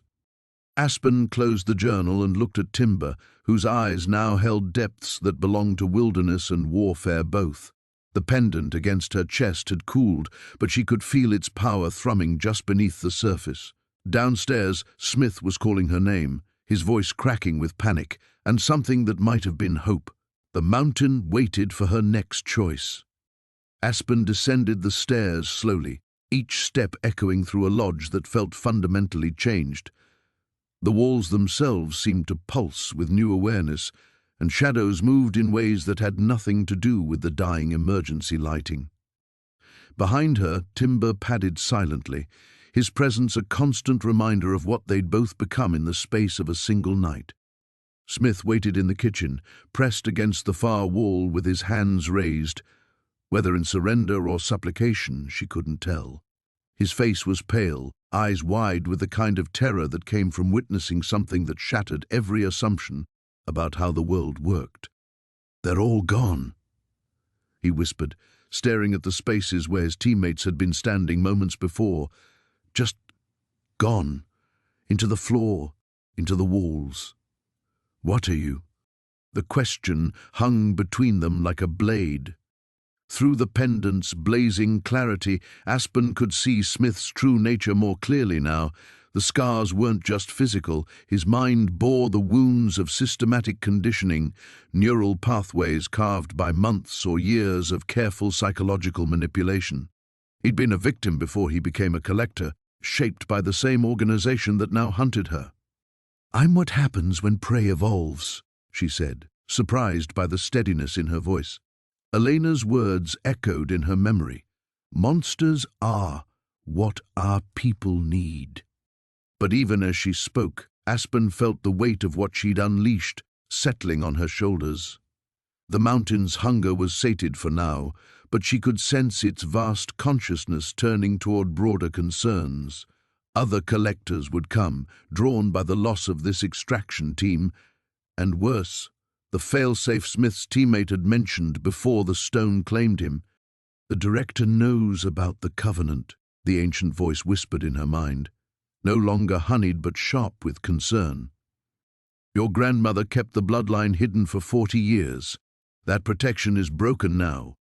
Aspen closed the journal and looked at Timber, whose eyes now held depths that belonged to wilderness and warfare both. The pendant against her chest had cooled, but she could feel its power thrumming just beneath the surface. Downstairs, Smith was calling her name, his voice cracking with panic, and something that might have been hope. The mountain waited for her next choice. Aspen descended the stairs slowly, each step echoing through a lodge that felt fundamentally changed. The walls themselves seemed to pulse with new awareness, and shadows moved in ways that had nothing to do with the dying emergency lighting. Behind her, Timber padded silently, his presence a constant reminder of what they'd both become in the space of a single night. Smith waited in the kitchen, pressed against the far wall with his hands raised. Whether in surrender or supplication, she couldn't tell. His face was pale, eyes wide with the kind of terror that came from witnessing something that shattered every assumption about how the world worked. "They're all gone," he whispered, staring at the spaces where his teammates had been standing moments before. Just gone. Into the floor, into the walls. "What are you?" The question hung between them like a blade. Through the pendant's blazing clarity, Aspen could see Smith's true nature more clearly now. The scars weren't just physical. His mind bore the wounds of systematic conditioning, neural pathways carved by months or years of careful psychological manipulation. He'd been a victim before he became a collector, shaped by the same organization that now hunted her. "I'm what happens when prey evolves," she said, surprised by the steadiness in her voice. Elena's words echoed in her memory. "Monsters are what our people need." But even as she spoke, Aspen felt the weight of what she'd unleashed settling on her shoulders. The mountain's hunger was sated for now, but she could sense its vast consciousness turning toward broader concerns. Other collectors would come, drawn by the loss of this extraction team, and worse, the fail-safe Smith's teammate had mentioned before the stone claimed him. "The director knows about the covenant," the ancient voice whispered in her mind, no longer honeyed but sharp with concern. "Your grandmother kept the bloodline hidden for 40 years. That protection is broken now."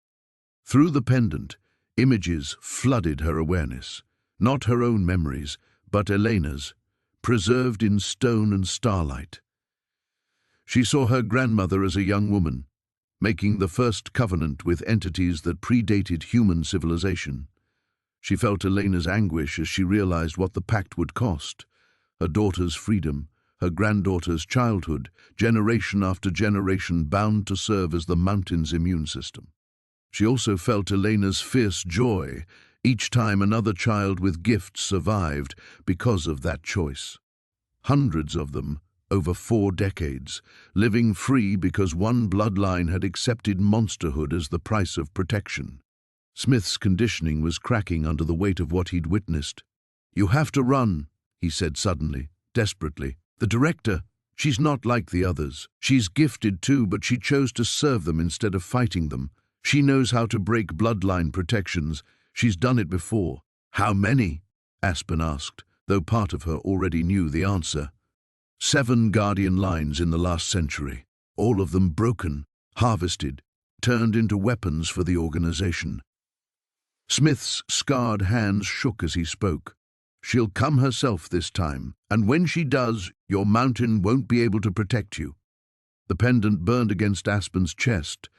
Through the pendant, images flooded her awareness, not her own memories, but Elena's, preserved in stone and starlight. She saw her grandmother as a young woman, making the first covenant with entities that predated human civilization. She felt Elena's anguish as she realized what the pact would cost: her daughter's freedom, her granddaughter's childhood, generation after generation bound to serve as the mountain's immune system. She also felt Elena's fierce joy each time another child with gifts survived because of that choice. Hundreds of them, over 4 decades, living free because one bloodline had accepted monsterhood as the price of protection. Smith's conditioning was cracking under the weight of what he'd witnessed. "You have to run," he said suddenly, desperately. "The director, she's not like the others. She's gifted too, but she chose to serve them instead of fighting them. She knows how to break bloodline protections. She's done it before." "How many?" Aspen asked, though part of her already knew the answer. 7 guardian lines in the last century, all of them broken, harvested, turned into weapons for the organization. Smith's scarred hands shook as he spoke. "She'll come herself this time, and when she does, your mountain won't be able to protect you." The pendant burned against Aspen's chest,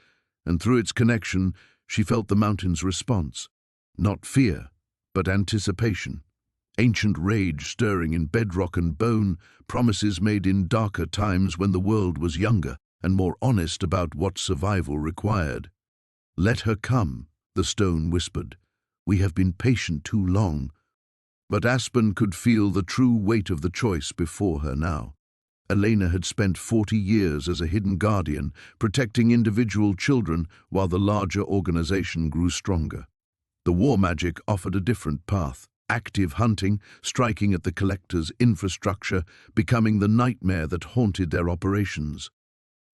and through its connection, she felt the mountain's response. Not fear, but anticipation. Ancient rage stirring in bedrock and bone, promises made in darker times when the world was younger and more honest about what survival required. "Let her come," the stone whispered. "We have been patient too long." But Aspen could feel the true weight of the choice before her now. Elena had spent 40 years as a hidden guardian, protecting individual children while the larger organization grew stronger. The war magic offered a different path. Active hunting, striking at the collector's infrastructure, becoming the nightmare that haunted their operations.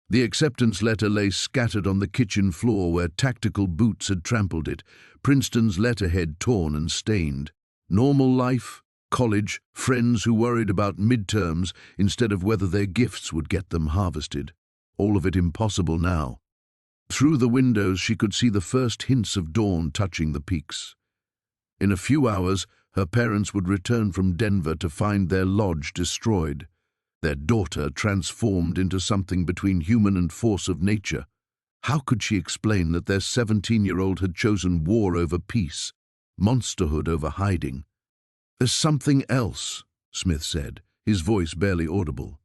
The acceptance letter lay scattered on the kitchen floor where tactical boots had trampled it, Princeton's letterhead torn and stained. Normal life, college, friends who worried about midterms instead of whether their gifts would get them harvested. All of it impossible now. Through the windows she could see the first hints of dawn touching the peaks. In a few hours, her parents would return from Denver to find their lodge destroyed, their daughter transformed into something between human and force of nature. How could she explain that their 17-year-old had chosen war over peace, monsterhood over hiding? "There's something else," Smith said, his voice barely audible.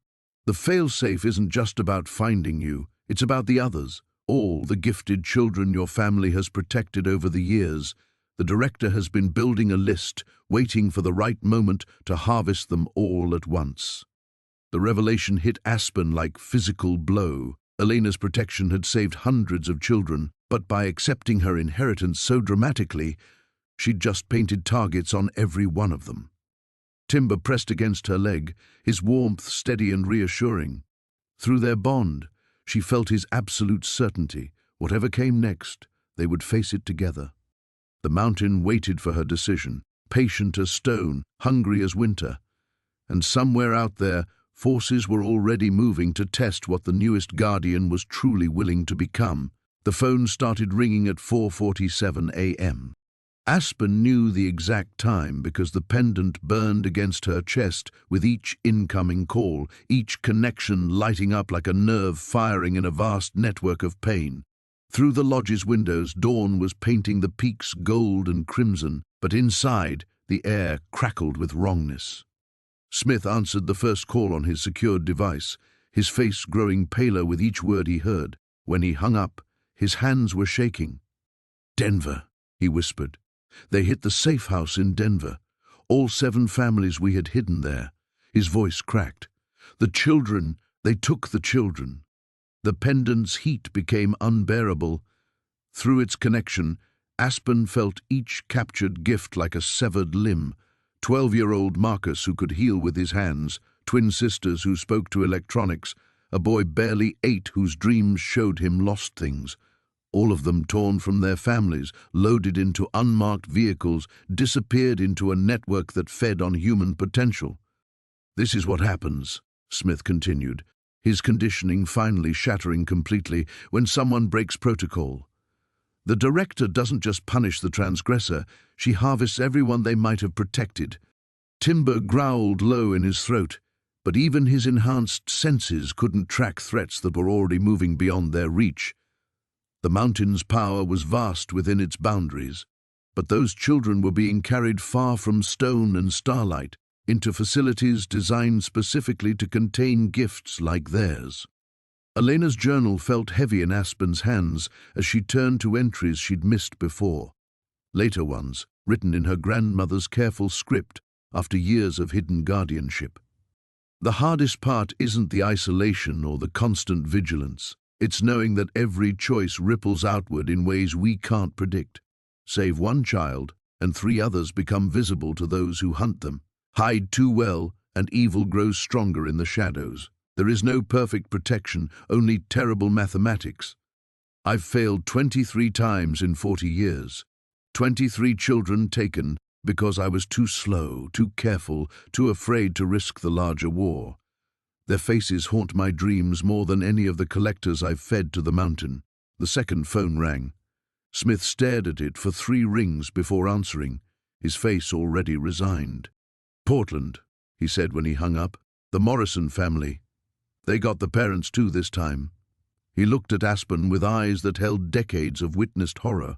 "The failsafe isn't just about finding you, it's about the others, all the gifted children your family has protected over the years. The director has been building a list, waiting for the right moment to harvest them all at once." The revelation hit Aspen like physical blow. Elena's protection had saved hundreds of children, but by accepting her inheritance so dramatically, She'd just painted targets on every one of them. Timber pressed against her leg, his warmth steady and reassuring. Through their bond, she felt his absolute certainty. Whatever came next, they would face it together. The mountain waited for her decision, patient as stone, hungry as winter. And somewhere out there, forces were already moving to test what the newest guardian was truly willing to become. The phone started ringing at 4:47 a.m. Aspen knew the exact time because the pendant burned against her chest with each incoming call, each connection lighting up like a nerve firing in a vast network of pain. Through the lodge's windows, dawn was painting the peaks gold and crimson, but inside, the air crackled with wrongness. Smith answered the first call on his secured device, his face growing paler with each word he heard. When he hung up, his hands were shaking. "Denver," he whispered. "They hit the safe house in Denver. All 7 families we had hidden there." His voice cracked. "The children, they took the children." The pendant's heat became unbearable. Through its connection, Aspen felt each captured gift like a severed limb. 12-year-old Marcus, who could heal with his hands, twin sisters who spoke to electronics, a boy barely 8 whose dreams showed him lost things. All of them torn from their families, loaded into unmarked vehicles, disappeared into a network that fed on human potential. "This is what happens," Smith continued, his conditioning finally shattering completely, "when someone breaks protocol. The director doesn't just punish the transgressor, she harvests everyone they might have protected." Timber growled low in his throat, but even his enhanced senses couldn't track threats that were already moving beyond their reach. The mountain's power was vast within its boundaries, but those children were being carried far from stone and starlight into facilities designed specifically to contain gifts like theirs. Elena's journal felt heavy in Aspen's hands as she turned to entries she'd missed before. Later ones, written in her grandmother's careful script after years of hidden guardianship. The hardest part isn't the isolation or the constant vigilance. It's knowing that every choice ripples outward in ways we can't predict. Save one child, and 3 others become visible to those who hunt them. Hide too well, and evil grows stronger in the shadows. There is no perfect protection, only terrible mathematics. I've failed 23 times in 40 years. 23 children taken because I was too slow, too careful, too afraid to risk the larger war. Their faces haunt my dreams more than any of the collectors I've fed to the mountain. The second phone rang. Smith stared at it for 3 rings before answering, his face already resigned. "Portland," he said when he hung up. "The Morrison family. They got the parents too this time." He looked at Aspen with eyes that held decades of witnessed horror.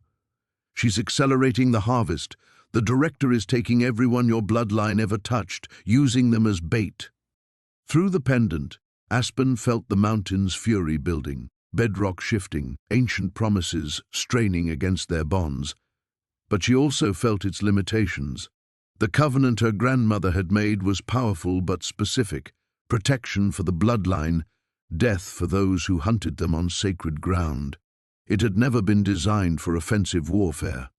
"She's accelerating the harvest. The director is taking everyone your bloodline ever touched, using them as bait." Through the pendant, Aspen felt the mountain's fury building, bedrock shifting, ancient promises straining against their bonds. But she also felt its limitations. The covenant her grandmother had made was powerful but specific: protection for the bloodline, death for those who hunted them on sacred ground. It had never been designed for offensive warfare.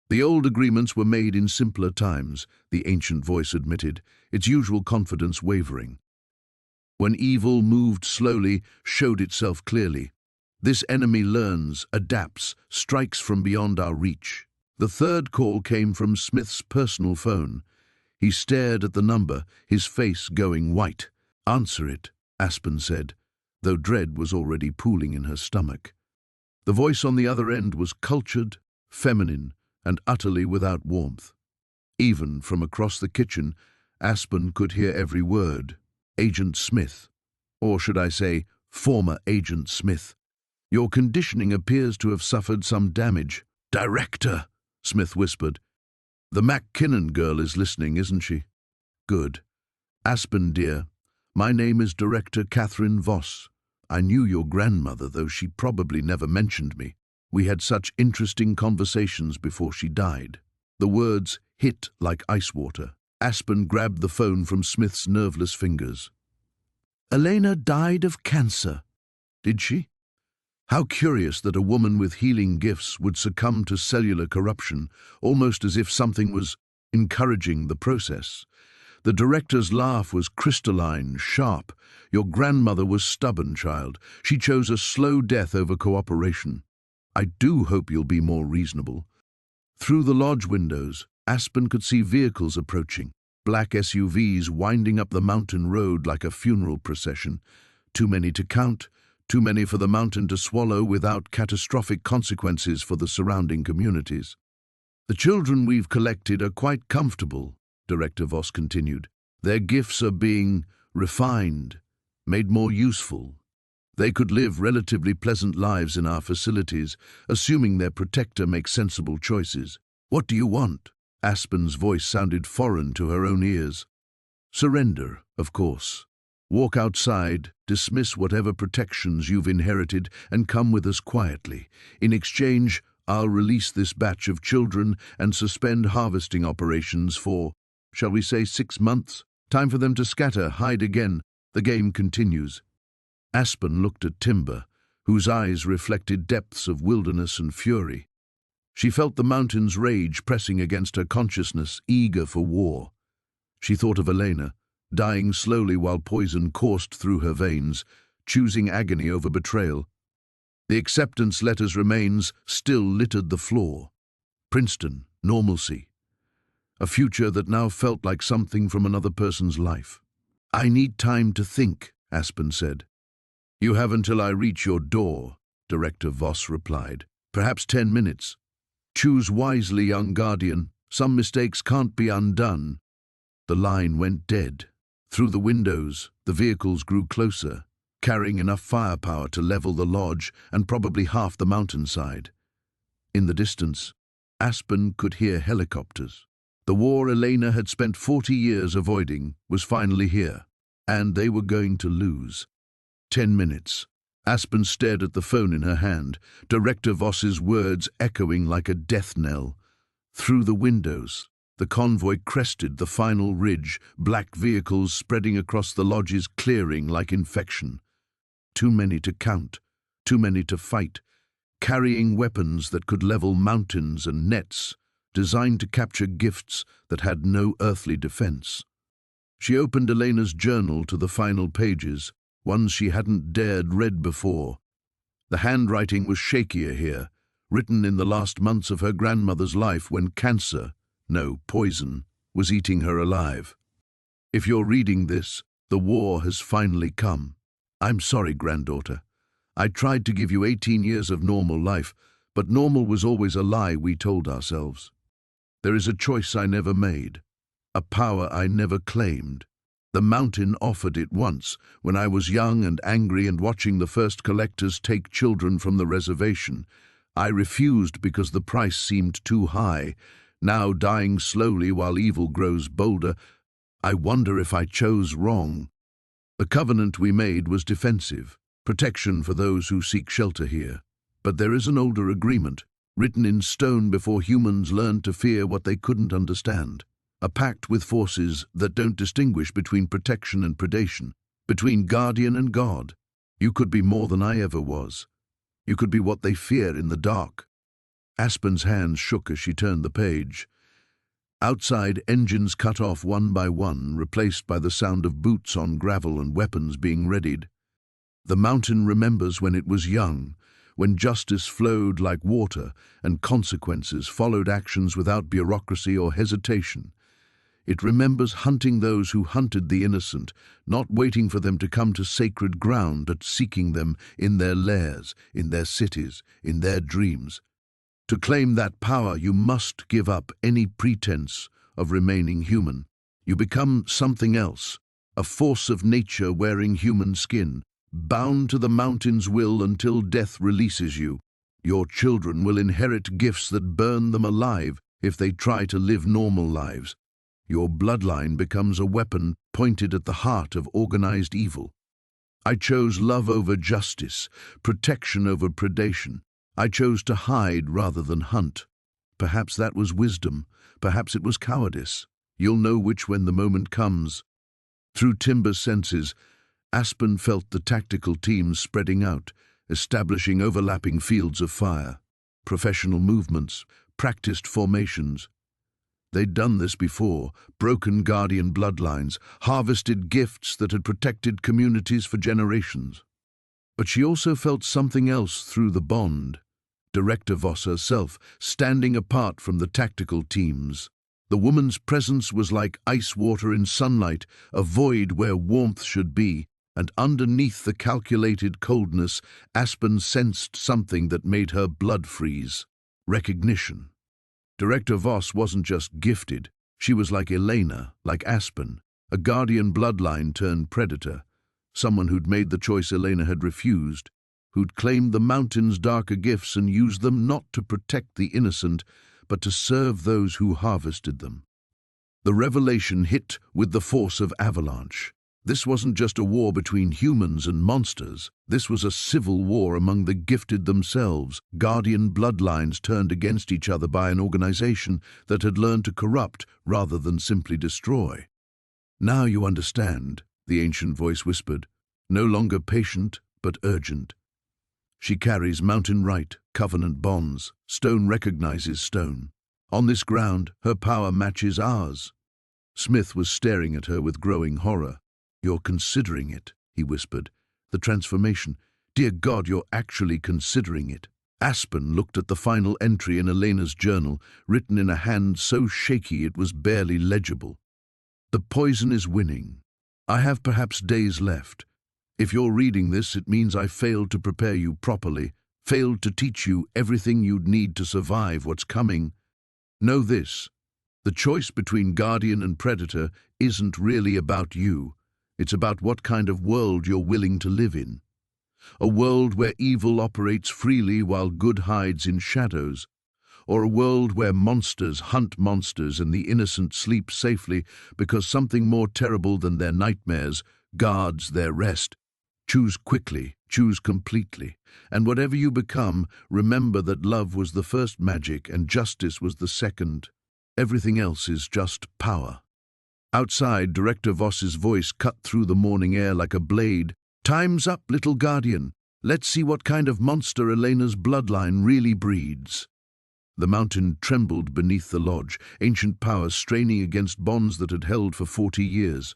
"The old agreements were made in simpler times," the ancient voice admitted, its usual confidence wavering. "When evil moved slowly, showed itself clearly. This enemy learns, adapts, strikes from beyond our reach." The third call came from Smith's personal phone. He stared at the number, his face going white. "Answer it," Aspen said, though dread was already pooling in her stomach. The voice on the other end was cultured, feminine, and utterly without warmth. Even from across the kitchen, Aspen could hear every word. "Agent Smith, or should I say, former Agent Smith. Your conditioning appears to have suffered some damage." "Director," Smith whispered. "The McKinnon girl is listening, isn't she?" "Good. Aspen, dear, my name is Director Catherine Voss. I knew your grandmother, though she probably never mentioned me. We had such interesting conversations before she died." The words hit like ice water. Aspen grabbed the phone from Smith's nerveless fingers. "Elena died of cancer." "Did she?" How curious that a woman with healing gifts would succumb to cellular corruption, almost as if something was encouraging the process. The director's laugh was crystalline, sharp. Your grandmother was stubborn, child. She chose a slow death over cooperation. I do hope you'll be more reasonable. Through the lodge windows, Aspen could see vehicles approaching, black SUVs winding up the mountain road like a funeral procession. Too many to count, too many for the mountain to swallow without catastrophic consequences for the surrounding communities. The children we've collected are quite comfortable, Director Voss continued. Their gifts are being refined, made more useful. They could live relatively pleasant lives in our facilities, assuming their protector makes sensible choices. What do you want? Aspen's voice sounded foreign to her own ears. Surrender, of course. Walk outside, dismiss whatever protections you've inherited, and come with us quietly. In exchange, I'll release this batch of children and suspend harvesting operations for, shall we say, 6 months? Time for them to scatter, hide again. The game continues. Aspen looked at Timber, whose eyes reflected depths of wilderness and fury. She felt the mountain's rage pressing against her consciousness, eager for war. She thought of Elena, dying slowly while poison coursed through her veins, choosing agony over betrayal. The acceptance letters' remains still littered the floor. Princeton, normalcy. A future that now felt like something from another person's life. I need time to think, Aspen said. You have until I reach your door, Director Voss replied. Perhaps 10 minutes. Choose wisely, young guardian. Some mistakes can't be undone. The line went dead. Through the windows, the vehicles grew closer, carrying enough firepower to level the lodge and probably half the mountainside. In the distance, Aspen could hear helicopters. The war Elena had spent 40 years avoiding was finally here, and they were going to lose. 10 minutes. Aspen stared at the phone in her hand, Director Voss's words echoing like a death knell. Through the windows, the convoy crested the final ridge, black vehicles spreading across the lodge's clearing like infection. Too many to count, too many to fight, carrying weapons that could level mountains and nets, designed to capture gifts that had no earthly defense. She opened Elena's journal to the final pages, ones she hadn't dared read before. The handwriting was shakier here, written in the last months of her grandmother's life when cancer, no, poison, was eating her alive. If you're reading this, the war has finally come. I'm sorry, granddaughter. I tried to give you 18 years of normal life, but normal was always a lie we told ourselves. There is a choice I never made, a power I never claimed. The mountain offered it once, when I was young and angry and watching the first collectors take children from the reservation. I refused because the price seemed too high. Now, dying slowly while evil grows bolder, I wonder if I chose wrong. The covenant we made was defensive, protection for those who seek shelter here. But there is an older agreement, written in stone before humans learned to fear what they couldn't understand. A pact with forces that don't distinguish between protection and predation, between guardian and god. You could be more than I ever was. You could be what they fear in the dark. Aspen's hands shook as she turned the page. Outside, engines cut off one by one, replaced by the sound of boots on gravel and weapons being readied. The mountain remembers when it was young, when justice flowed like water and consequences followed actions without bureaucracy or hesitation. It remembers hunting those who hunted the innocent, not waiting for them to come to sacred ground, but seeking them in their lairs, in their cities, in their dreams. To claim that power, you must give up any pretense of remaining human. You become something else, a force of nature wearing human skin, bound to the mountain's will until death releases you. Your children will inherit gifts that burn them alive if they try to live normal lives. Your bloodline becomes a weapon pointed at the heart of organized evil. I chose love over justice, protection over predation. I chose to hide rather than hunt. Perhaps that was wisdom, perhaps it was cowardice. You'll know which when the moment comes. Through Timber's senses, Aspen felt the tactical teams spreading out, establishing overlapping fields of fire, professional movements, practiced formations. They'd done this before, broken guardian bloodlines, harvested gifts that had protected communities for generations. But she also felt something else through the bond. Director Voss herself, standing apart from the tactical teams. The woman's presence was like ice water in sunlight, a void where warmth should be, and underneath the calculated coldness, Aspen sensed something that made her blood freeze. Recognition. Director Voss wasn't just gifted, she was like Elena, like Aspen, a guardian bloodline turned predator, someone who'd made the choice Elena had refused, who'd claimed the mountain's darker gifts and used them not to protect the innocent, but to serve those who harvested them. The revelation hit with the force of avalanche. This wasn't just a war between humans and monsters. This was a civil war among the gifted themselves, guardian bloodlines turned against each other by an organization that had learned to corrupt rather than simply destroy. "Now you understand," the ancient voice whispered, no longer patient but urgent. "She carries mountain right, covenant bonds. Stone recognizes stone. On this ground, her power matches ours." Smith was staring at her with growing horror. "You're considering it," he whispered. "The transformation. Dear God, you're actually considering it." Aspen looked at the final entry in Elena's journal, written in a hand so shaky it was barely legible. "The poison is winning. I have perhaps days left. If you're reading this, it means I failed to prepare you properly, failed to teach you everything you'd need to survive what's coming. Know this, the choice between guardian and predator isn't really about you. It's about what kind of world you're willing to live in. A world where evil operates freely while good hides in shadows, or a world where monsters hunt monsters and the innocent sleep safely because something more terrible than their nightmares guards their rest. Choose quickly, choose completely, and whatever you become, remember that love was the first magic and justice was the second. Everything else is just power." Outside, Director Voss's voice cut through the morning air like a blade. "Time's up, little guardian. Let's see what kind of monster Elena's bloodline really breeds." The mountain trembled beneath the lodge, ancient powers straining against bonds that had held for 40 years.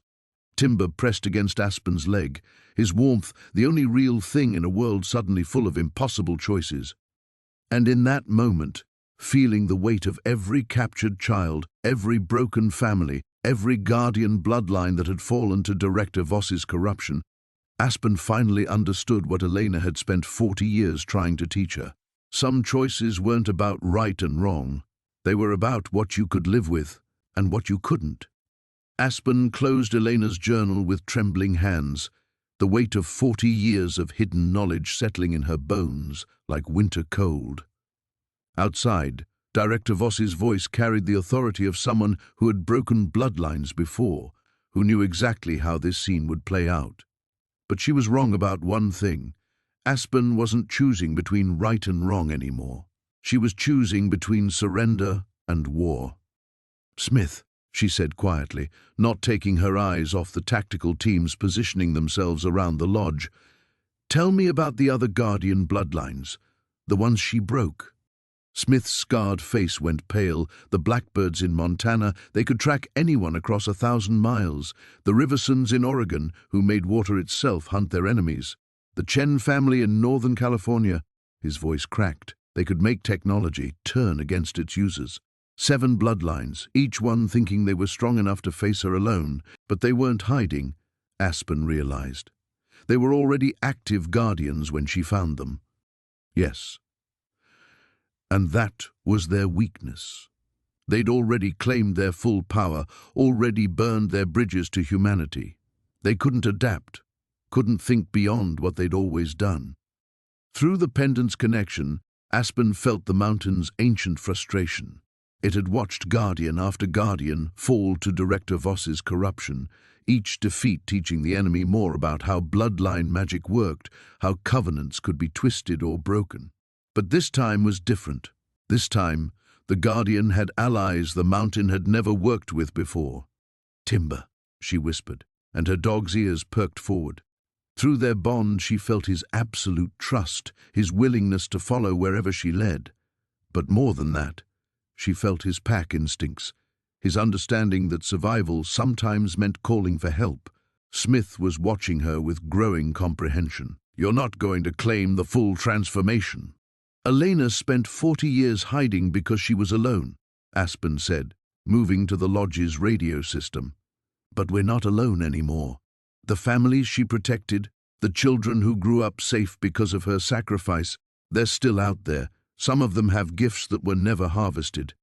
Timber pressed against Aspen's leg, his warmth the only real thing in a world suddenly full of impossible choices. And in that moment, feeling the weight of every captured child, every broken family, every guardian bloodline that had fallen to Director Voss's corruption, Aspen finally understood what Elena had spent 40 years trying to teach her. Some choices weren't about right and wrong. They were about what you could live with and what you couldn't. Aspen closed Elena's journal with trembling hands, the weight of 40 years of hidden knowledge settling in her bones like winter cold. Outside, Director Voss's voice carried the authority of someone who had broken bloodlines before, who knew exactly how this scene would play out. But she was wrong about one thing. Aspen wasn't choosing between right and wrong anymore. She was choosing between surrender and war. "Smith," she said quietly, not taking her eyes off the tactical teams positioning themselves around the lodge, "tell me about the other guardian bloodlines, the ones she broke." Smith's scarred face went pale. The blackbirds in Montana, they could track anyone across 1,000 miles. The Riversons in Oregon, who made water itself hunt their enemies. The Chen family in Northern California. His voice cracked. They could make technology turn against its users. 7 bloodlines, each one thinking they were strong enough to face her alone. But they weren't hiding, Aspen realized. They were already active guardians when she found them. Yes. And that was their weakness. They'd already claimed their full power, already burned their bridges to humanity. They couldn't adapt, couldn't think beyond what they'd always done. Through the pendant's connection, Aspen felt the mountain's ancient frustration. It had watched guardian after guardian fall to Director Voss's corruption, each defeat teaching the enemy more about how bloodline magic worked, how covenants could be twisted or broken. But this time was different. This time, the guardian had allies the mountain had never worked with before. "Timber," she whispered, and her dog's ears perked forward. Through their bond she felt his absolute trust, his willingness to follow wherever she led. But more than that, she felt his pack instincts, his understanding that survival sometimes meant calling for help. Smith was watching her with growing comprehension. "You're not going to claim the full transformation." "Elena spent 40 years hiding because she was alone," Aspen said, moving to the lodge's radio system. "But we're not alone anymore. The families she protected, the children who grew up safe because of her sacrifice, they're still out there. Some of them have gifts that were never harvested."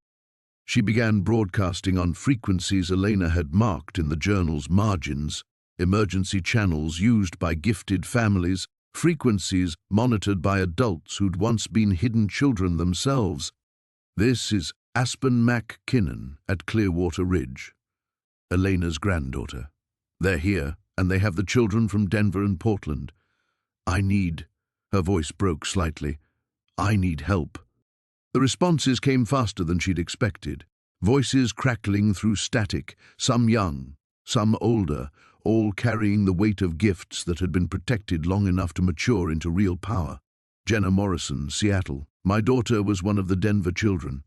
She began broadcasting on frequencies Elena had marked in the journal's margins, emergency channels used by gifted families, frequencies monitored by adults who'd once been hidden children themselves. "This is Aspen McKinnon at Clearwater Ridge, Elena's granddaughter. They're here, and they have the children from Denver and Portland. Her voice broke slightly, "I need help." The responses came faster than she'd expected, voices crackling through static, some young, some older, all carrying the weight of gifts that had been protected long enough to mature into real power. "Jenna Morrison, Seattle. My daughter was one of the Denver children."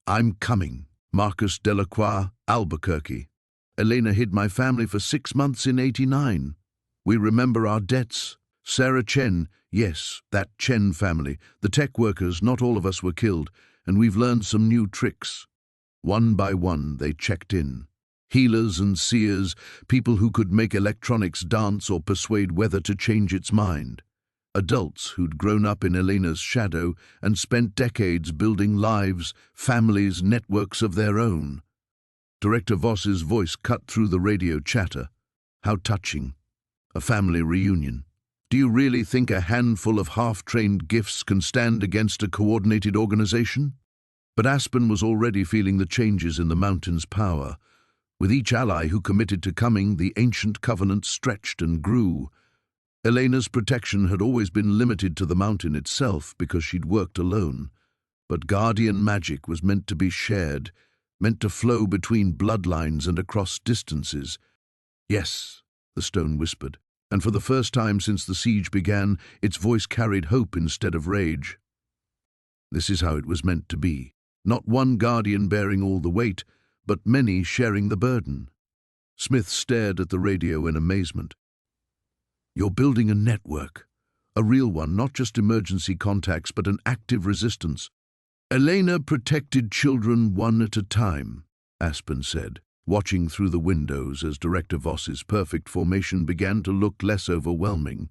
"I'm coming." "Marcus Delacroix, Albuquerque. Elena hid my family for 6 months in '89. We remember our debts." "Sarah Chen." "Yes, that Chen family. The tech workers, not all of us were killed, and we've learned some new tricks." One by one they checked in. Healers and seers, people who could make electronics dance or persuade weather to change its mind. Adults who'd grown up in Elena's shadow and spent decades building lives, families, networks of their own. Director Voss's voice cut through the radio chatter. "How touching. A family reunion. Do you really think a handful of half-trained gifts can stand against a coordinated organization?" But Aspen was already feeling the changes in the mountain's power. With each ally who committed to coming, the ancient covenant stretched and grew. Elena's protection had always been limited to the mountain itself because she'd worked alone. But guardian magic was meant to be shared, meant to flow between bloodlines and across distances. "Yes," the stone whispered, and for the first time since the siege began, its voice carried hope instead of rage. This is how it was meant to be. Not one guardian bearing all the weight, but many sharing the burden. Smith stared at the radio in amazement. "You're building a network. A real one, not just emergency contacts, but an active resistance." "Elena protected children one at a time," Aspen said, watching through the windows as Director Voss's perfect formation began to look less overwhelming.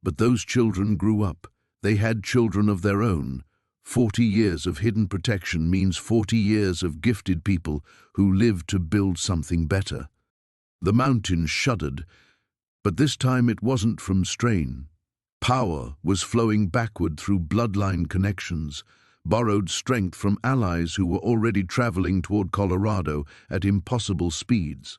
"But those children grew up. They had children of their own. 40 years of hidden protection means 40 years of gifted people who lived to build something better." The mountain shuddered, but this time it wasn't from strain. Power was flowing backward through bloodline connections, borrowed strength from allies who were already traveling toward Colorado at impossible speeds.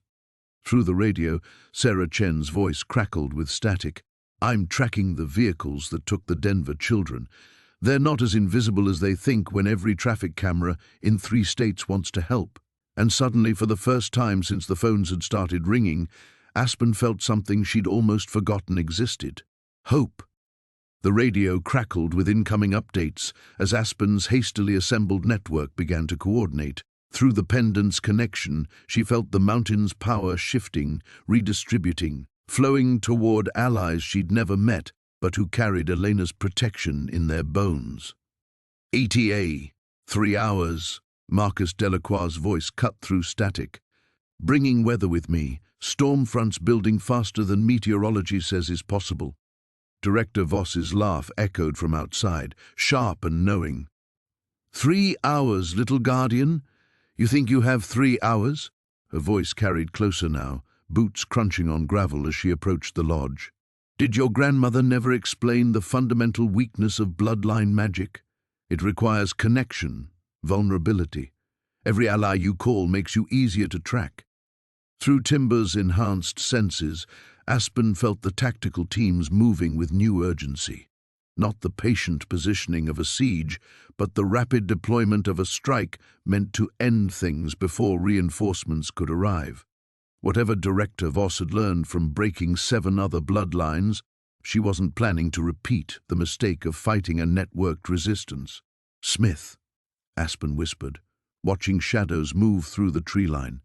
Through the radio, Sarah Chen's voice crackled with static. "I'm tracking the vehicles that took the Denver children. They're not as invisible as they think when every traffic camera in 3 states wants to help." And suddenly, for the first time since the phones had started ringing, Aspen felt something she'd almost forgotten existed. Hope. The radio crackled with incoming updates as Aspen's hastily assembled network began to coordinate. Through the pendant's connection, she felt the mountain's power shifting, redistributing, flowing toward allies she'd never met, but who carried Elena's protection in their bones. "ETA, 3 hours, Marcus Delacroix's voice cut through static. "Bringing weather with me. Storm fronts building faster than meteorology says is possible." Director Voss's laugh echoed from outside, sharp and knowing. 3 hours, little guardian? You think you have 3 hours? Her voice carried closer now, boots crunching on gravel as she approached the lodge. Did your grandmother never explain the fundamental weakness of bloodline magic? It requires connection, vulnerability. Every ally you call makes you easier to track. Through Timber's enhanced senses, Aspen felt the tactical teams moving with new urgency. Not the patient positioning of a siege, but the rapid deployment of a strike meant to end things before reinforcements could arrive. Whatever Director Voss had learned from breaking 7 other bloodlines, she wasn't planning to repeat the mistake of fighting a networked resistance. "Smith," Aspen whispered, watching shadows move through the tree line.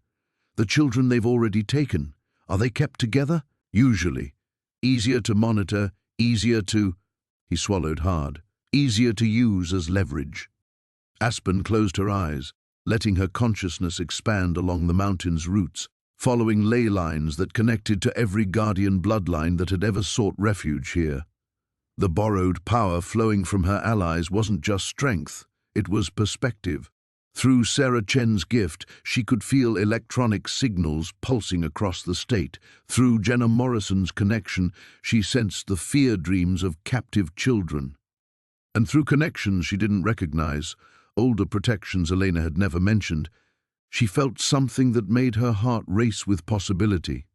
"The children they've already taken, are they kept together?" "Usually. Easier to monitor, easier to—" he swallowed hard, "easier to use as leverage." Aspen closed her eyes, letting her consciousness expand along the mountain's roots, following ley lines that connected to every guardian bloodline that had ever sought refuge here. The borrowed power flowing from her allies wasn't just strength, it was perspective. Through Sarah Chen's gift, she could feel electronic signals pulsing across the state. Through Jenna Morrison's connection, she sensed the fear dreams of captive children. And through connections she didn't recognize, older protections Elena had never mentioned, she felt something that made her heart race with possibility.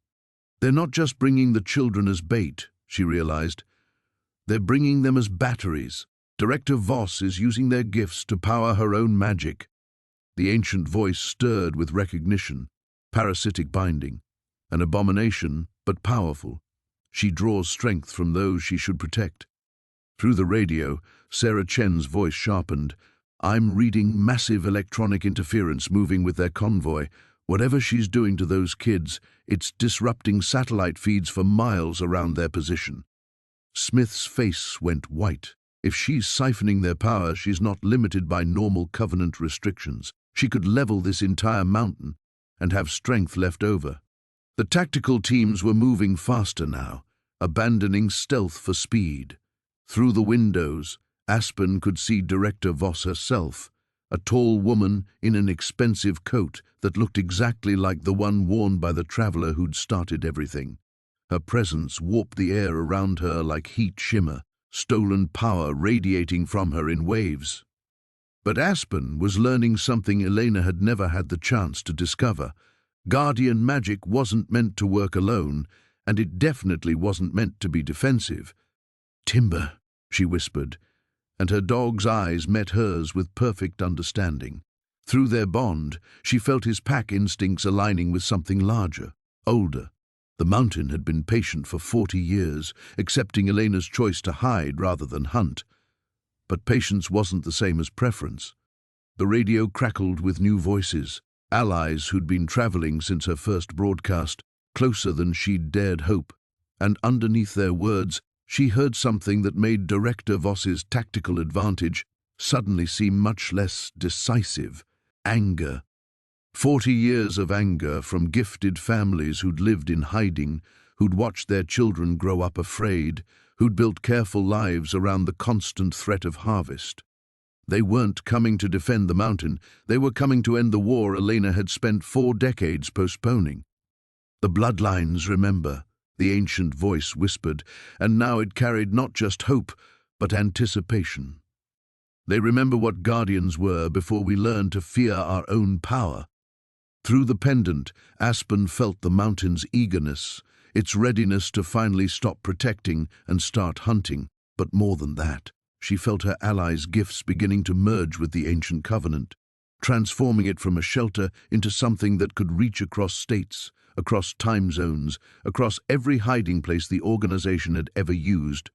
They're not just bringing the children as bait, she realized. They're bringing them as batteries. Director Voss is using their gifts to power her own magic. The ancient voice stirred with recognition, parasitic binding, an abomination, but powerful. She draws strength from those she should protect. Through the radio, Sarah Chen's voice sharpened. "I'm reading massive electronic interference moving with their convoy. Whatever she's doing to those kids, it's disrupting satellite feeds for miles around their position." Smith's face went white. If she's siphoning their power, she's not limited by normal Covenant restrictions. She could level this entire mountain and have strength left over. The tactical teams were moving faster now, abandoning stealth for speed. Through the windows, Aspen could see Director Voss herself, a tall woman in an expensive coat that looked exactly like the one worn by the traveler who'd started everything. Her presence warped the air around her like heat shimmer, stolen power radiating from her in waves. But Aspen was learning something Elena had never had the chance to discover. Guardian magic wasn't meant to work alone, and it definitely wasn't meant to be defensive. "Timber," she whispered, and her dog's eyes met hers with perfect understanding. Through their bond, she felt his pack instincts aligning with something larger, older. The mountain had been patient for 40 years, accepting Elena's choice to hide rather than hunt. But patience wasn't the same as preference. The radio crackled with new voices, allies who'd been traveling since her first broadcast, closer than she'd dared hope. And underneath their words, she heard something that made Director Voss's tactical advantage suddenly seem much less decisive: anger. 40 years of anger from gifted families who'd lived in hiding, who'd watched their children grow up afraid, who'd built careful lives around the constant threat of harvest. They weren't coming to defend the mountain, they were coming to end the war Elena had spent 4 decades postponing. "The bloodlines remember," the ancient voice whispered, and now it carried not just hope, but anticipation. "They remember what guardians were before we learned to fear our own power." Through the pendant, Aspen felt the mountain's eagerness, its readiness to finally stop protecting and start hunting. But more than that, she felt her allies' gifts beginning to merge with the ancient covenant, transforming it from a shelter into something that could reach across states, across time zones, across every hiding place the organization had ever used.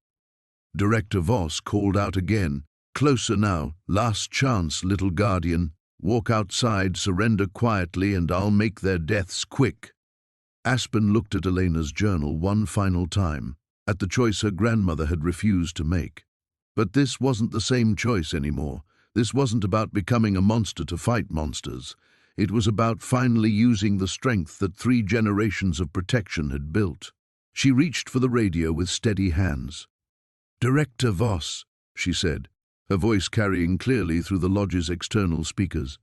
Director Voss called out again, "Closer now, last chance, little guardian. Walk outside, surrender quietly, and I'll make their deaths quick." Aspen looked at Elena's journal one final time, at the choice her grandmother had refused to make. But this wasn't the same choice anymore. This wasn't about becoming a monster to fight monsters. It was about finally using the strength that 3 generations of protection had built. She reached for the radio with steady hands. "Director Voss," she said, her voice carrying clearly through the lodge's external speakers.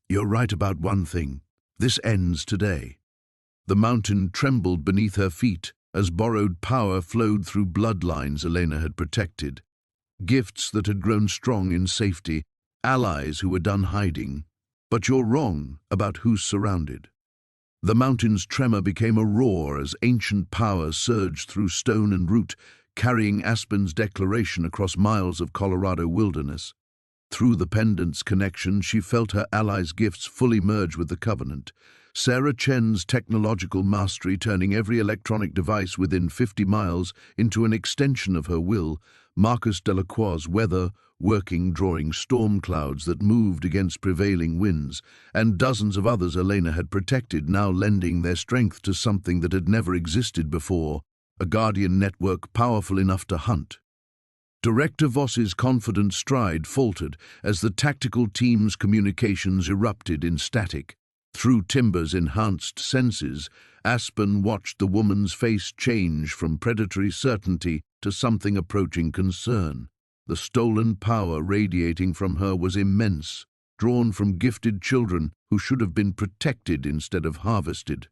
"You're right about one thing. This ends today." The mountain trembled beneath her feet as borrowed power flowed through bloodlines Elena had protected. Gifts that had grown strong in safety, allies who were done hiding. But you're wrong about who's surrounded. The mountain's tremor became a roar as ancient power surged through stone and root, carrying Aspen's declaration across miles of Colorado wilderness. Through the pendant's connection, she felt her allies' gifts fully merge with the covenant. Sarah Chen's technological mastery turning every electronic device within 50 miles into an extension of her will, Marcus Delacroix's weather working drawing storm clouds that moved against prevailing winds, and dozens of others Elena had protected now lending their strength to something that had never existed before, a guardian network powerful enough to hunt. Director Voss's confident stride faltered as the tactical team's communications erupted in static. Through Timber's enhanced senses, Aspen watched the woman's face change from predatory certainty to something approaching concern. The stolen power radiating from her was immense, drawn from gifted children who should have been protected instead of harvested.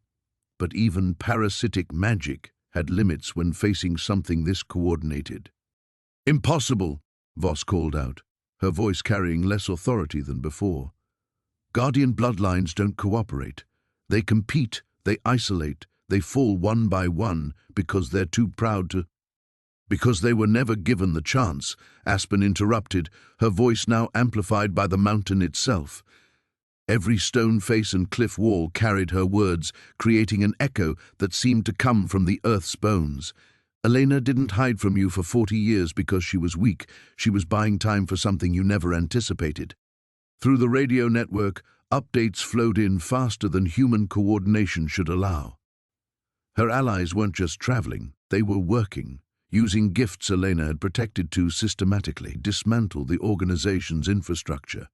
But even parasitic magic had limits when facing something this coordinated. "Impossible," Voss called out, her voice carrying less authority than before. "Guardian bloodlines don't cooperate. They compete, they isolate, they fall one by one because they're too proud to—" "Because they were never given the chance," Aspen interrupted, her voice now amplified by the mountain itself. Every stone face and cliff wall carried her words, creating an echo that seemed to come from the earth's bones. "Elena didn't hide from you for 40 years because she was weak. She was buying time for something you never anticipated." Through the radio network, updates flowed in faster than human coordination should allow. Her allies weren't just traveling, they were working, using gifts Elena had protected to systematically dismantle the organization's infrastructure.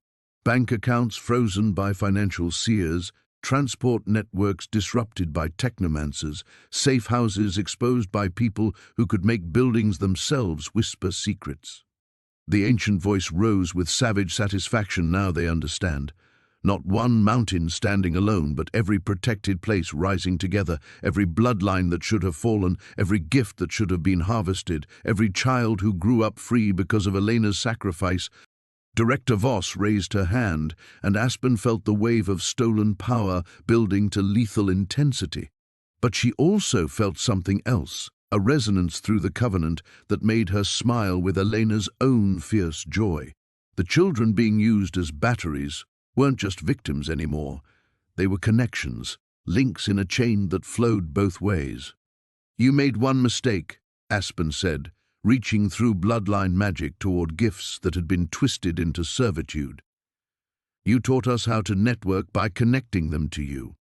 Bank accounts frozen by financial seers, transport networks disrupted by technomancers, safe houses exposed by people who could make buildings themselves whisper secrets. The ancient voice rose with savage satisfaction. Now they understand. Not one mountain standing alone, but every protected place rising together, every bloodline that should have fallen, every gift that should have been harvested, every child who grew up free because of Elena's sacrifice. Director Voss raised her hand, and Aspen felt the wave of stolen power building to lethal intensity. But she also felt something else, a resonance through the covenant that made her smile with Elena's own fierce joy. The children being used as batteries weren't just victims anymore. They were connections, links in a chain that flowed both ways. "You made one mistake," Aspen said, reaching through bloodline magic toward gifts that had been twisted into servitude. "You taught us how to network by connecting them to you."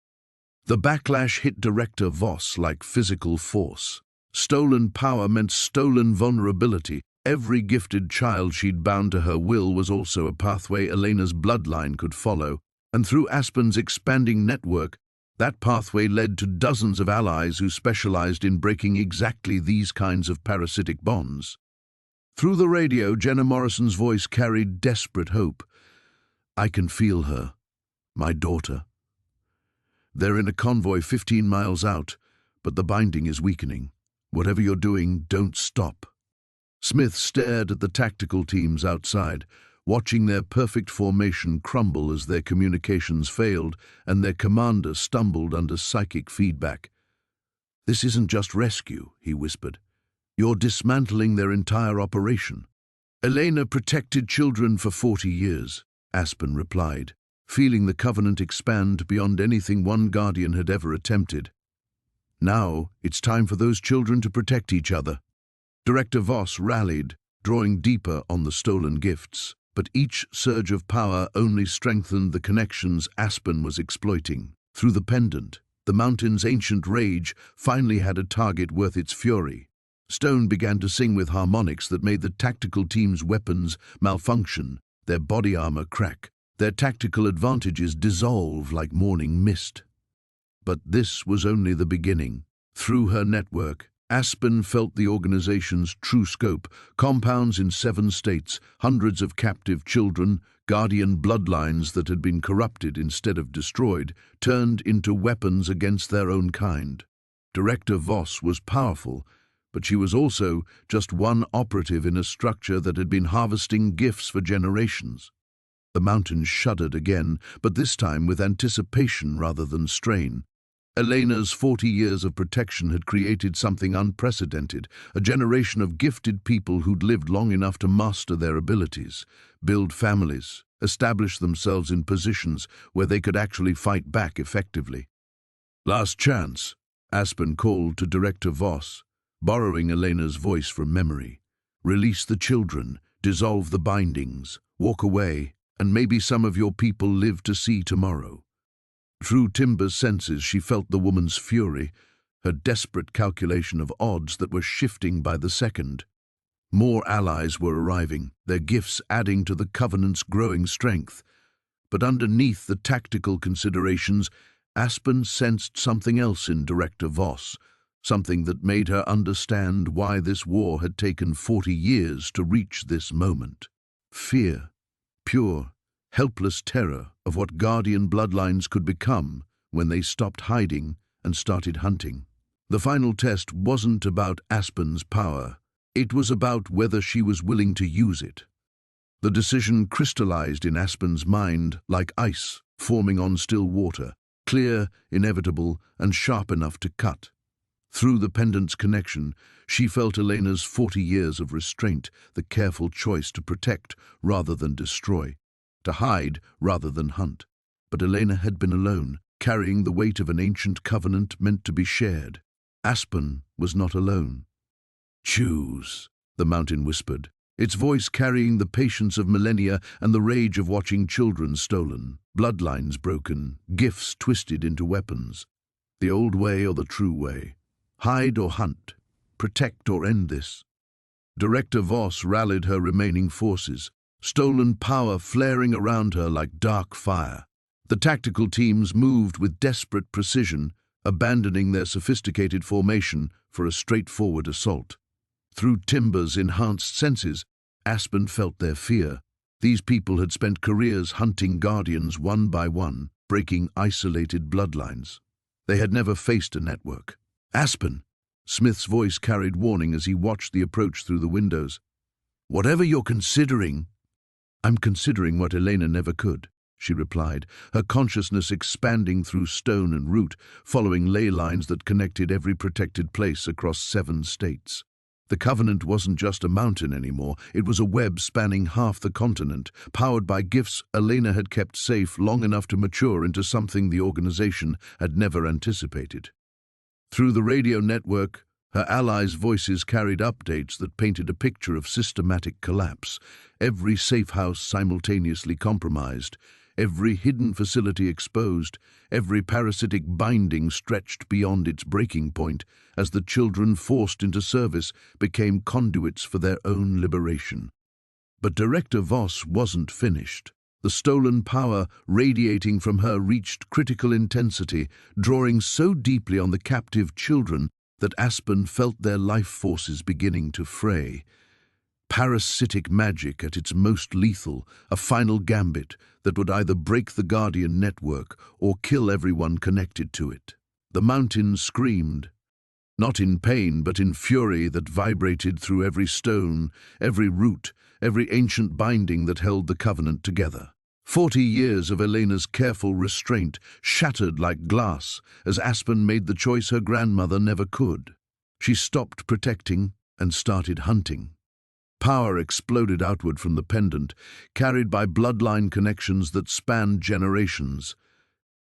The backlash hit Director Voss like physical force. Stolen power meant stolen vulnerability. Every gifted child she'd bound to her will was also a pathway Elena's bloodline could follow, and through Aspen's expanding network, that pathway led to dozens of allies who specialized in breaking exactly these kinds of parasitic bonds. Through the radio, Jenna Morrison's voice carried desperate hope. "I can feel her, my daughter. They're in a convoy 15 miles out, but the binding is weakening. Whatever you're doing, don't stop." Smith stared at the tactical teams outside, watching their perfect formation crumble as their communications failed and their commander stumbled under psychic feedback. "This isn't just rescue," he whispered. "You're dismantling their entire operation." "Elena protected children for 40 years, Aspen replied, feeling the covenant expand beyond anything one guardian had ever attempted. "Now it's time for those children to protect each other." Director Voss rallied, drawing deeper on the stolen gifts. But each surge of power only strengthened the connections Aspen was exploiting. Through the pendant, the mountain's ancient rage finally had a target worth its fury. Stone began to sing with harmonics that made the tactical team's weapons malfunction, their body armor crack, their tactical advantages dissolve like morning mist. But this was only the beginning. Through her network, Aspen felt the organization's true scope: compounds in 7 states, hundreds of captive children, guardian bloodlines that had been corrupted instead of destroyed, turned into weapons against their own kind. Director Voss was powerful, but she was also just one operative in a structure that had been harvesting gifts for generations. The mountains shuddered again, but this time with anticipation rather than strain. Elena's 40 years of protection had created something unprecedented, a generation of gifted people who'd lived long enough to master their abilities, build families, establish themselves in positions where they could actually fight back effectively. Last chance, Aspen called to Director Voss, borrowing Elena's voice from memory. Release the children, dissolve the bindings, walk away, and maybe some of your people live to see tomorrow. Through Timber's senses, she felt the woman's fury, her desperate calculation of odds that were shifting by the second. More allies were arriving, their gifts adding to the Covenant's growing strength. But underneath the tactical considerations, Aspen sensed something else in Director Voss, something that made her understand why this war had taken 40 years to reach this moment. Fear, pure, helpless terror of what Guardian bloodlines could become when they stopped hiding and started hunting. The final test wasn't about Aspen's power. It was about whether she was willing to use it. The decision crystallized in Aspen's mind like ice forming on still water, clear, inevitable, and sharp enough to cut. Through the pendant's connection, she felt Elena's 40 years of restraint, the careful choice to protect rather than destroy, to hide rather than hunt. But Elena had been alone, carrying the weight of an ancient covenant meant to be shared. Aspen was not alone. "Choose," the mountain whispered, its voice carrying the patience of millennia and the rage of watching children stolen, bloodlines broken, gifts twisted into weapons. The old way or the true way. Hide or hunt. Protect or end this. Director Voss rallied her remaining forces, stolen power flaring around her like dark fire. The tactical teams moved with desperate precision, abandoning their sophisticated formation for a straightforward assault. Through Timber's enhanced senses, Aspen felt their fear. These people had spent careers hunting Guardians one by one, breaking isolated bloodlines. They had never faced a network. "Aspen!" Smith's voice carried warning as he watched the approach through the windows. "Whatever you're considering—" "I'm considering what Elena never could," she replied, her consciousness expanding through stone and root, following ley lines that connected every protected place across 7 states. The Covenant wasn't just a mountain anymore, it was a web spanning half the continent, powered by gifts Elena had kept safe long enough to mature into something the organization had never anticipated. Through the radio network, her allies' voices carried updates that painted a picture of systematic collapse, every safe house simultaneously compromised, every hidden facility exposed, every parasitic binding stretched beyond its breaking point as the children forced into service became conduits for their own liberation. But Director Voss wasn't finished. The stolen power radiating from her reached critical intensity, drawing so deeply on the captive children that Aspen felt their life forces beginning to fray. Parasitic magic at its most lethal, a final gambit that would either break the Guardian network or kill everyone connected to it. The mountain screamed, not in pain but in fury that vibrated through every stone, every root, every ancient binding that held the Covenant together. 40 years of Elena's careful restraint shattered like glass as Aspen made the choice her grandmother never could. She stopped protecting and started hunting. Power exploded outward from the pendant, carried by bloodline connections that spanned generations.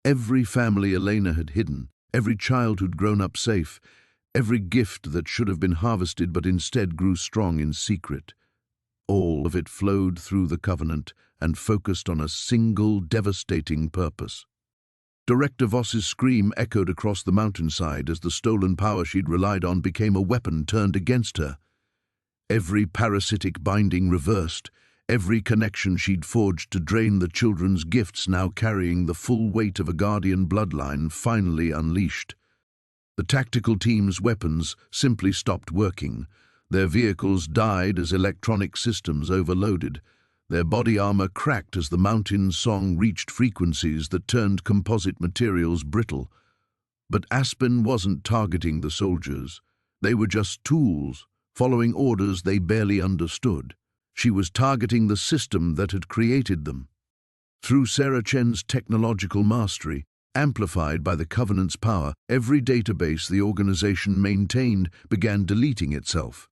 Every family Elena had hidden, every child who'd grown up safe, every gift that should have been harvested but instead grew strong in secret. All of it flowed through the Covenant and focused on a single devastating purpose. Director Voss's scream echoed across the mountainside as the stolen power she'd relied on became a weapon turned against her. Every parasitic binding reversed, every connection she'd forged to drain the children's gifts now carrying the full weight of a Guardian bloodline finally unleashed. The tactical team's weapons simply stopped working. Their vehicles died as electronic systems overloaded. Their body armor cracked as the mountain's song reached frequencies that turned composite materials brittle. But Aspen wasn't targeting the soldiers. They were just tools, following orders they barely understood. She was targeting the system that had created them. Through Sarah Chen's technological mastery, amplified by the Covenant's power, every database the organization maintained began deleting itself.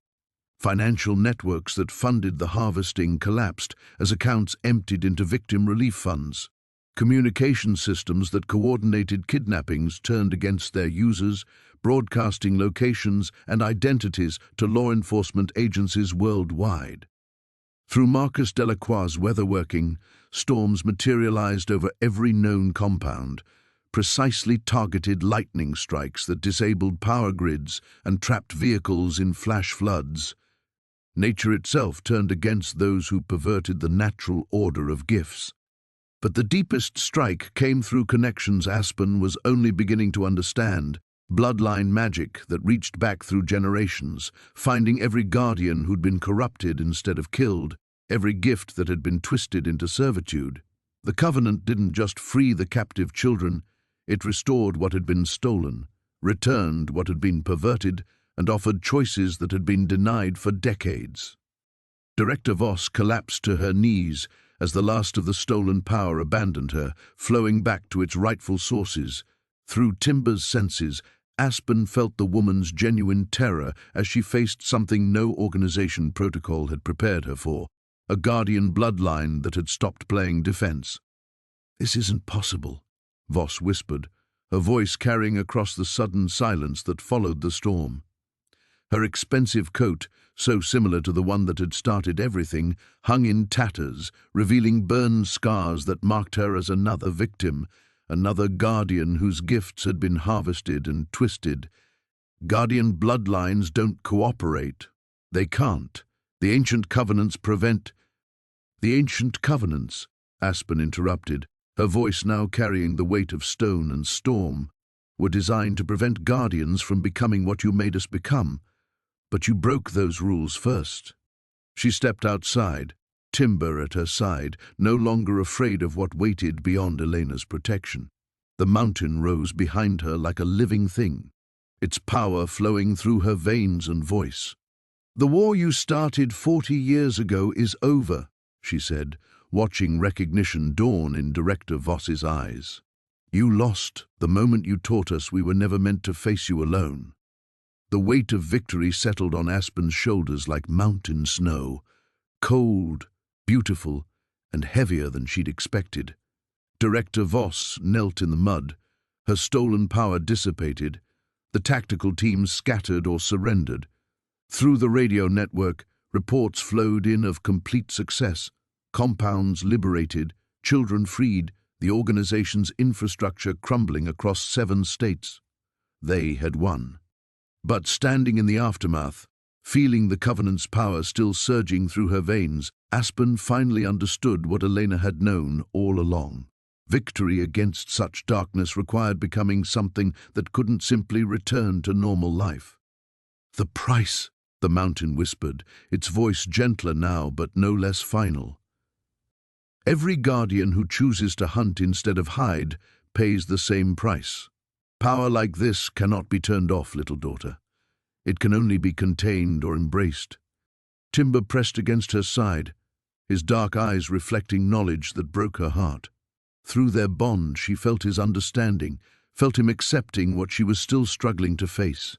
Financial networks that funded the harvesting collapsed as accounts emptied into victim relief funds. Communication systems that coordinated kidnappings turned against their users, broadcasting locations and identities to law enforcement agencies worldwide. Through Marcus Delacroix's weatherworking, storms materialized over every known compound, precisely targeted lightning strikes that disabled power grids and trapped vehicles in flash floods. Nature itself turned against those who perverted the natural order of gifts. But the deepest strike came through connections Aspen was only beginning to understand, bloodline magic that reached back through generations, finding every guardian who'd been corrupted instead of killed, every gift that had been twisted into servitude. The Covenant didn't just free the captive children, it restored what had been stolen, returned what had been perverted, and offered choices that had been denied for decades. Director Voss collapsed to her knees as the last of the stolen power abandoned her, flowing back to its rightful sources. Through Timber's senses, Aspen felt the woman's genuine terror as she faced something no organization protocol had prepared her for, a guardian bloodline that had stopped playing defense. "This isn't possible," Voss whispered, her voice carrying across the sudden silence that followed the storm. Her expensive coat, so similar to the one that had started everything, hung in tatters, revealing burned scars that marked her as another victim, another guardian whose gifts had been harvested and twisted. Guardian bloodlines don't cooperate. They can't. The ancient covenants prevent— "The ancient covenants," Aspen interrupted, her voice now carrying the weight of stone and storm, "were designed to prevent guardians from becoming what you made us become. But you broke those rules first." She stepped outside, Timber at her side, no longer afraid of what waited beyond Elena's protection. The mountain rose behind her like a living thing, its power flowing through her veins and voice. "The war you started 40 years ago is over," she said, watching recognition dawn in Director Voss's eyes. "You lost the moment you taught us we were never meant to face you alone." The weight of victory settled on Aspen's shoulders like mountain snow, cold, beautiful, and heavier than she'd expected. Director Voss knelt in the mud, her stolen power dissipated, the tactical teams scattered or surrendered. Through the radio network, reports flowed in of complete success, compounds liberated, children freed, the organization's infrastructure crumbling across 7 states. They had won. But standing in the aftermath, feeling the Covenant's power still surging through her veins, Aspen finally understood what Elena had known all along. Victory against such darkness required becoming something that couldn't simply return to normal life. "The price," the mountain whispered, its voice gentler now but no less final. "Every guardian who chooses to hunt instead of hide pays the same price. Power like this cannot be turned off, little daughter. It can only be contained or embraced." Timber pressed against her side, his dark eyes reflecting knowledge that broke her heart. Through their bond, she felt his understanding, felt him accepting what she was still struggling to face.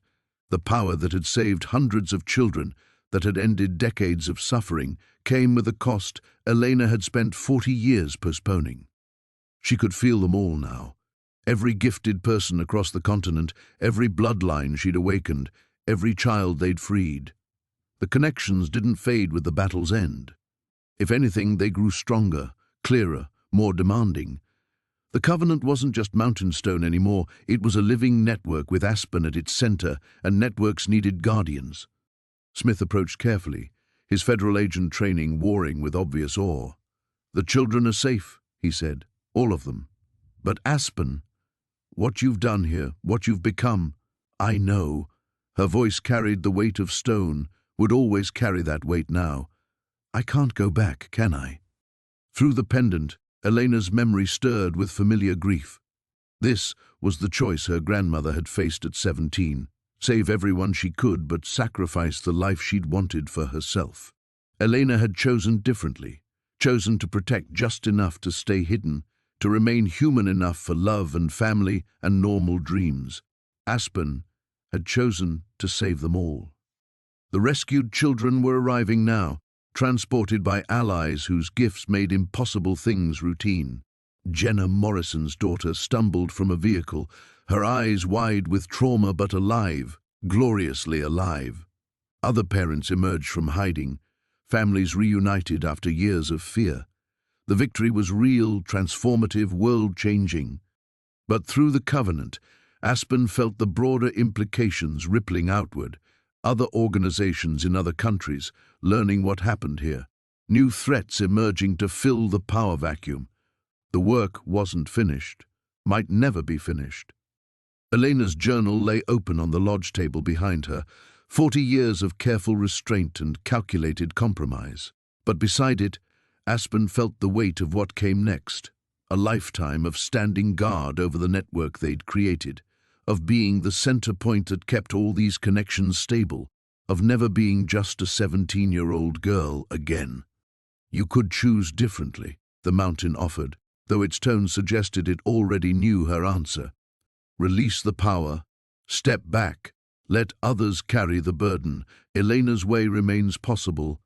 The power that had saved hundreds of children, that had ended decades of suffering, came with a cost Elena had spent 40 years postponing. She could feel them all now. Every gifted person across the continent, every bloodline she'd awakened, every child they'd freed. The connections didn't fade with the battle's end. If anything, they grew stronger, clearer, more demanding. The Covenant wasn't just mountain stone anymore, it was a living network with Aspen at its center, and networks needed guardians. Smith approached carefully, his federal agent training warring with obvious awe. "The children are safe," he said, "all of them. But Aspen, what you've done here, what you've become, I know." Her voice carried the weight of stone, would always carry that weight now. "I can't go back, can I?" Through the pendant, Elena's memory stirred with familiar grief. This was the choice her grandmother had faced at 17. Save everyone she could, but sacrifice the life she'd wanted for herself. Elena had chosen differently, chosen to protect just enough to stay hidden, to remain human enough for love and family and normal dreams. Aspen had chosen to save them all. The rescued children were arriving now, transported by allies whose gifts made impossible things routine. Jenna Morrison's daughter stumbled from a vehicle, her eyes wide with trauma but alive, gloriously alive. Other parents emerged from hiding, families reunited after years of fear. The victory was real, transformative, world-changing. But through the covenant, Aspen felt the broader implications rippling outward. Other organizations in other countries learning what happened here. New threats emerging to fill the power vacuum. The work wasn't finished, might never be finished. Elena's journal lay open on the lodge table behind her, 40 years of careful restraint and calculated compromise. But beside it, Aspen felt the weight of what came next, a lifetime of standing guard over the network they'd created, of being the center point that kept all these connections stable, of never being just a 17-year-old girl again. You could choose differently, the mountain offered, though its tone suggested it already knew her answer. Release the power, step back, let others carry the burden. Elena's way remains possible.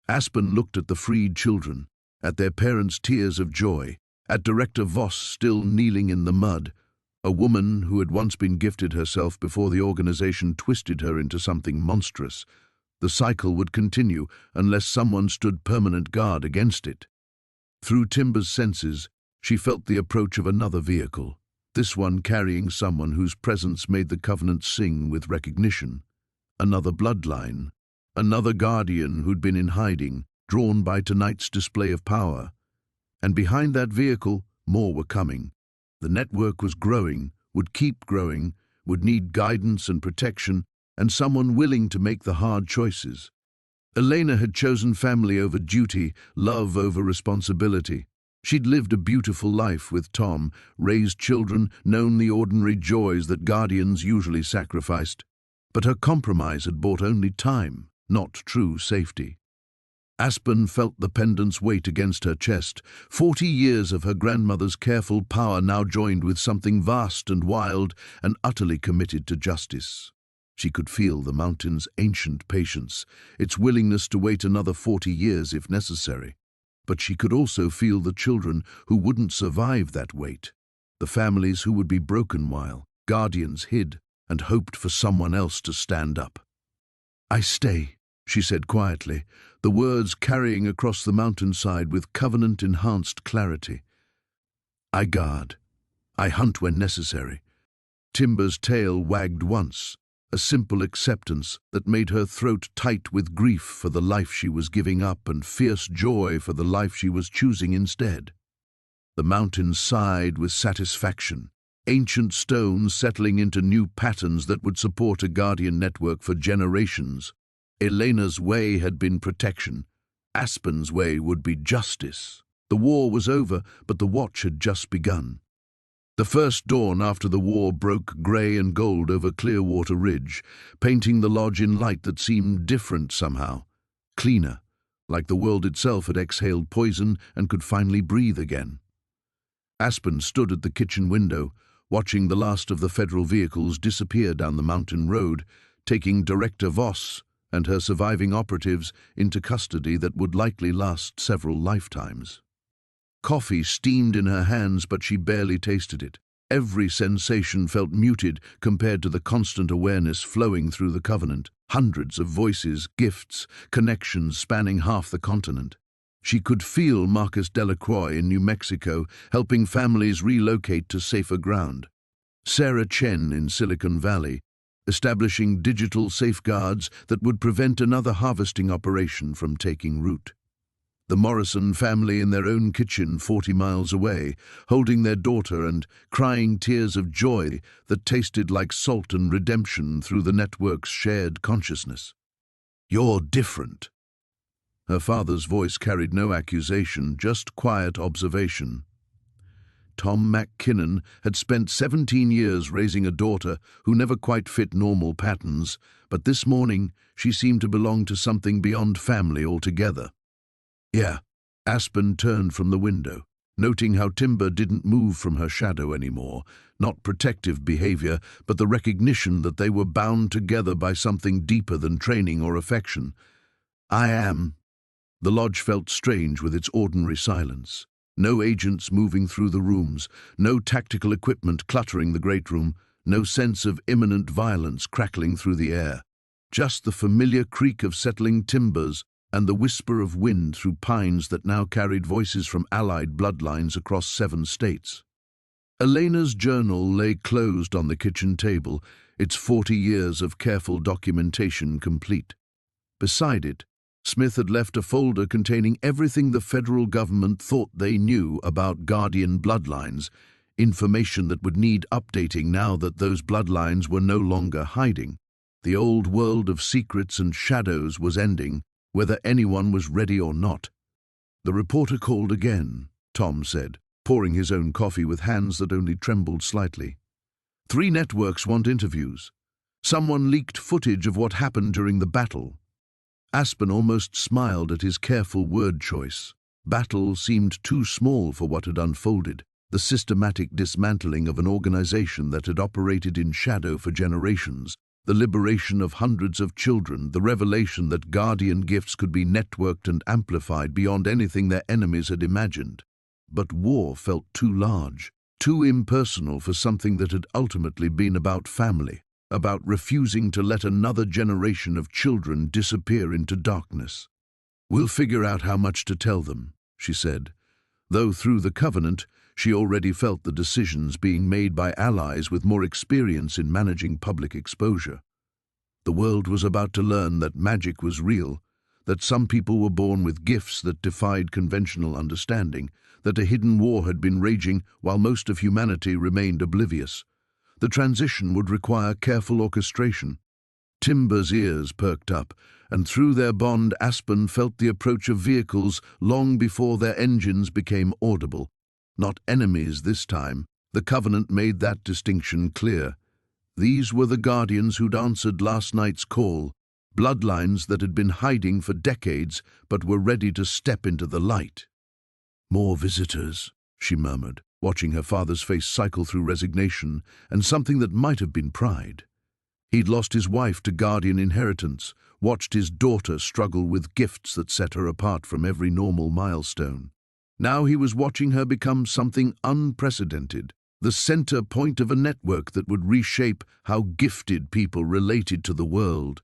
Aspen looked at the freed children, at their parents' tears of joy, at Director Voss still kneeling in the mud, a woman who had once been gifted herself before the organization twisted her into something monstrous. The cycle would continue unless someone stood permanent guard against it. Through Timber's senses, she felt the approach of another vehicle, this one carrying someone whose presence made the Covenant sing with recognition. Another bloodline, another guardian who'd been in hiding, drawn by tonight's display of power. And behind that vehicle, more were coming. The network was growing, would keep growing, would need guidance and protection, and someone willing to make the hard choices. Elena had chosen family over duty, love over responsibility. She'd lived a beautiful life with Tom, raised children, known the ordinary joys that guardians usually sacrificed. But her compromise had bought only time, not true safety. Aspen felt the pendant's weight against her chest. 40 years of her grandmother's careful power now joined with something vast and wild and utterly committed to justice. She could feel the mountain's ancient patience, its willingness to wait another 40 years if necessary. But she could also feel the children who wouldn't survive that wait, the families who would be broken while guardians hid and hoped for someone else to stand up. "I stay," she said quietly, the words carrying across the mountainside with covenant-enhanced clarity. "I guard. I hunt when necessary." Timber's tail wagged once, a simple acceptance that made her throat tight with grief for the life she was giving up and fierce joy for the life she was choosing instead. The mountain sighed with satisfaction, ancient stones settling into new patterns that would support a guardian network for generations. Elena's way had been protection. Aspen's way would be justice. The war was over, but the watch had just begun. The first dawn after the war broke grey and gold over Clearwater Ridge, painting the lodge in light that seemed different somehow, cleaner, like the world itself had exhaled poison and could finally breathe again. Aspen stood at the kitchen window, watching the last of the federal vehicles disappear down the mountain road, taking Director Voss and her surviving operatives into custody that would likely last several lifetimes. Coffee steamed in her hands, but she barely tasted it. Every sensation felt muted compared to the constant awareness flowing through the Covenant. Hundreds of voices, gifts, connections spanning half the continent. She could feel Marcus Delacroix in New Mexico, helping families relocate to safer ground. Sarah Chen in Silicon Valley, establishing digital safeguards that would prevent another harvesting operation from taking root. The Morrison family in their own kitchen 40 miles away, holding their daughter and crying tears of joy that tasted like salt and redemption through the network's shared consciousness. "You're different." Her father's voice carried no accusation, just quiet observation. Tom McKinnon had spent 17 years raising a daughter who never quite fit normal patterns, but this morning she seemed to belong to something beyond family altogether. "Yeah." Aspen turned from the window, noting how Timber didn't move from her shadow anymore, not protective behavior, but the recognition that they were bound together by something deeper than training or affection. "I am." The lodge felt strange with its ordinary silence. No agents moving through the rooms, no tactical equipment cluttering the great room, no sense of imminent violence crackling through the air. Just the familiar creak of settling timbers and the whisper of wind through pines that now carried voices from allied bloodlines across 7 states. Elena's journal lay closed on the kitchen table, its 40 years of careful documentation complete. Beside it, Smith had left a folder containing everything the federal government thought they knew about Guardian bloodlines, information that would need updating now that those bloodlines were no longer hiding. The old world of secrets and shadows was ending, whether anyone was ready or not. The reporter called again, Tom said, pouring his own coffee with hands that only trembled slightly. 3 networks want interviews. Someone leaked footage of what happened during the battle. Aspen almost smiled at his careful word choice. Battle seemed too small for what had unfolded, the systematic dismantling of an organization that had operated in shadow for generations, the liberation of hundreds of children, the revelation that Guardian gifts could be networked and amplified beyond anything their enemies had imagined. But war felt too large, too impersonal for something that had ultimately been about family, about refusing to let another generation of children disappear into darkness. "We'll figure out how much to tell them," she said, though through the covenant she already felt the decisions being made by allies with more experience in managing public exposure. The world was about to learn that magic was real, that some people were born with gifts that defied conventional understanding, that a hidden war had been raging while most of humanity remained oblivious. The transition would require careful orchestration. Timber's ears perked up, and through their bond Aspen felt the approach of vehicles long before their engines became audible. Not enemies this time. The Covenant made that distinction clear. These were the Guardians who'd answered last night's call, bloodlines that had been hiding for decades but were ready to step into the light. "More visitors," she murmured, watching her father's face cycle through resignation and something that might have been pride. He'd lost his wife to Guardian inheritance, watched his daughter struggle with gifts that set her apart from every normal milestone. Now he was watching her become something unprecedented, the center point of a network that would reshape how gifted people related to the world.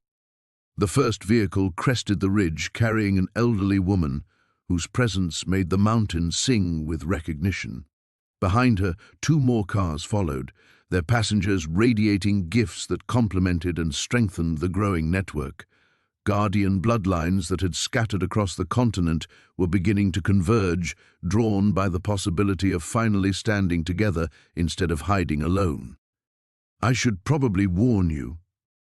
The first vehicle crested the ridge, carrying an elderly woman whose presence made the mountains sing with recognition. Behind her, 2 more cars followed, their passengers radiating gifts that complemented and strengthened the growing network. Guardian bloodlines that had scattered across the continent were beginning to converge, drawn by the possibility of finally standing together instead of hiding alone. "I should probably warn you,"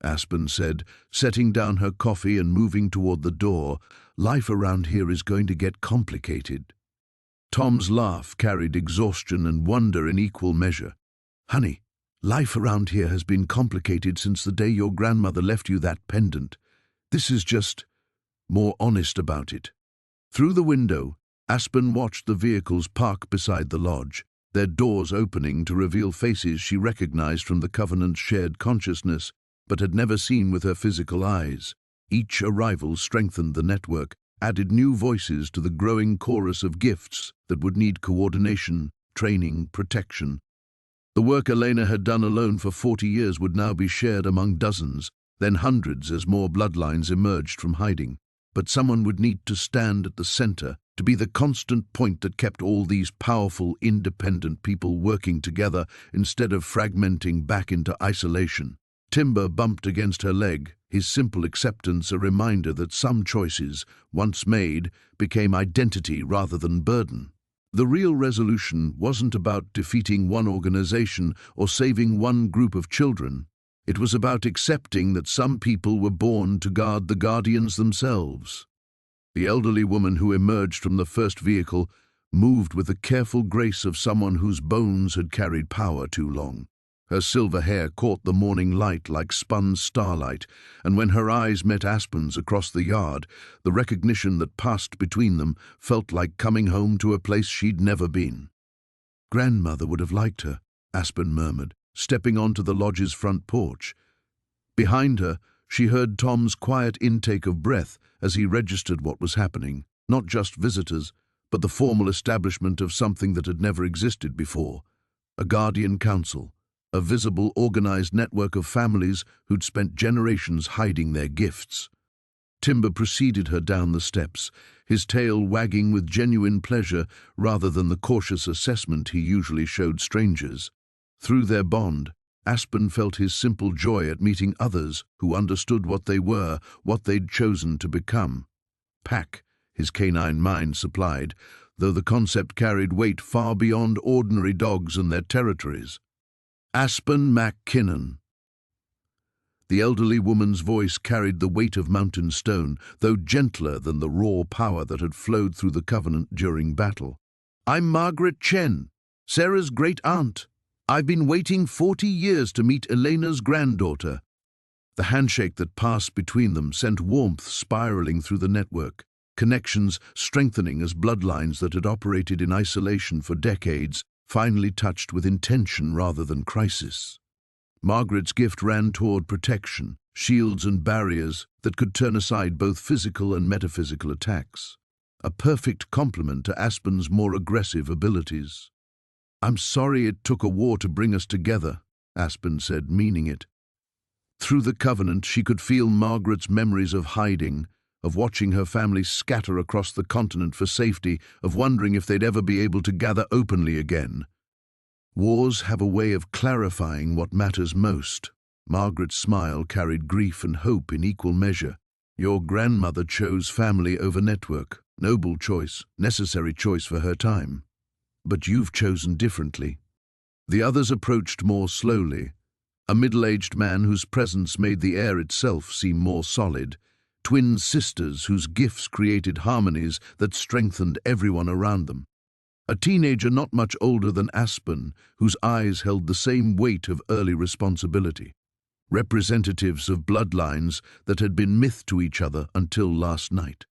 Aspen said, setting down her coffee and moving toward the door. "Life around here is going to get complicated." Tom's laugh carried exhaustion and wonder in equal measure. "Honey, life around here has been complicated since the day your grandmother left you that pendant. This is just more honest about it." Through the window, Aspen watched the vehicles park beside the lodge, their doors opening to reveal faces she recognized from the Covenant's shared consciousness, but had never seen with her physical eyes. Each arrival strengthened the network, added new voices to the growing chorus of gifts that would need coordination, training, protection. The work Elena had done alone for 40 years would now be shared among dozens, then hundreds as more bloodlines emerged from hiding. But someone would need to stand at the center, to be the constant point that kept all these powerful, independent people working together instead of fragmenting back into isolation. Timber bumped against her leg, his simple acceptance a reminder that some choices, once made, became identity rather than burden. The real resolution wasn't about defeating one organization or saving one group of children. It was about accepting that some people were born to guard the Guardians themselves. The elderly woman who emerged from the first vehicle moved with the careful grace of someone whose bones had carried power too long. Her silver hair caught the morning light like spun starlight, and when her eyes met Aspen's across the yard, the recognition that passed between them felt like coming home to a place she'd never been. "Grandmother would have liked her," Aspen murmured, stepping onto the lodge's front porch. Behind her, she heard Tom's quiet intake of breath as he registered what was happening. Not just visitors, but the formal establishment of something that had never existed before, a guardian council, a visible, organized network of families who'd spent generations hiding their gifts. Timber preceded her down the steps, his tail wagging with genuine pleasure rather than the cautious assessment he usually showed strangers. Through their bond, Aspen felt his simple joy at meeting others who understood what they were, what they'd chosen to become. Pack, his canine mind supplied, though the concept carried weight far beyond ordinary dogs and their territories. Aspen McKinnon. The elderly woman's voice carried the weight of mountain stone, though gentler than the raw power that had flowed through the Covenant during battle. I'm Margaret Chen, Sarah's great-aunt. I've been waiting 40 years to meet Elena's granddaughter. The handshake that passed between them sent warmth spiraling through the network, connections strengthening as bloodlines that had operated in isolation for decades finally touched with intention rather than crisis. Margaret's gift ran toward protection, shields and barriers that could turn aside both physical and metaphysical attacks, a perfect complement to Aspen's more aggressive abilities. I'm sorry it took a war to bring us together, Aspen said, meaning it. Through the Covenant, she could feel Margaret's memories of hiding, of watching her family scatter across the continent for safety, of wondering if they'd ever be able to gather openly again. Wars have a way of clarifying what matters most. Margaret's smile carried grief and hope in equal measure. Your grandmother chose family over network. Noble choice, necessary choice for her time. But you've chosen differently. The others approached more slowly. A middle-aged man whose presence made the air itself seem more solid. Twin sisters whose gifts created harmonies that strengthened everyone around them. A teenager not much older than Aspen, whose eyes held the same weight of early responsibility. Representatives of bloodlines that had been myth to each other until last night.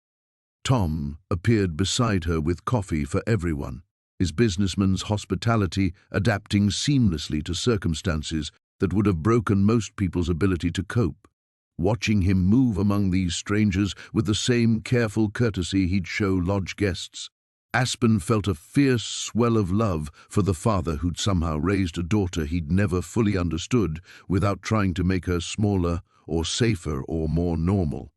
Tom appeared beside her with coffee for everyone, his businessman's hospitality adapting seamlessly to circumstances that would have broken most people's ability to cope. Watching him move among these strangers with the same careful courtesy he'd show lodge guests, Aspen felt a fierce swell of love for the father who'd somehow raised a daughter he'd never fully understood without trying to make her smaller or safer or more normal.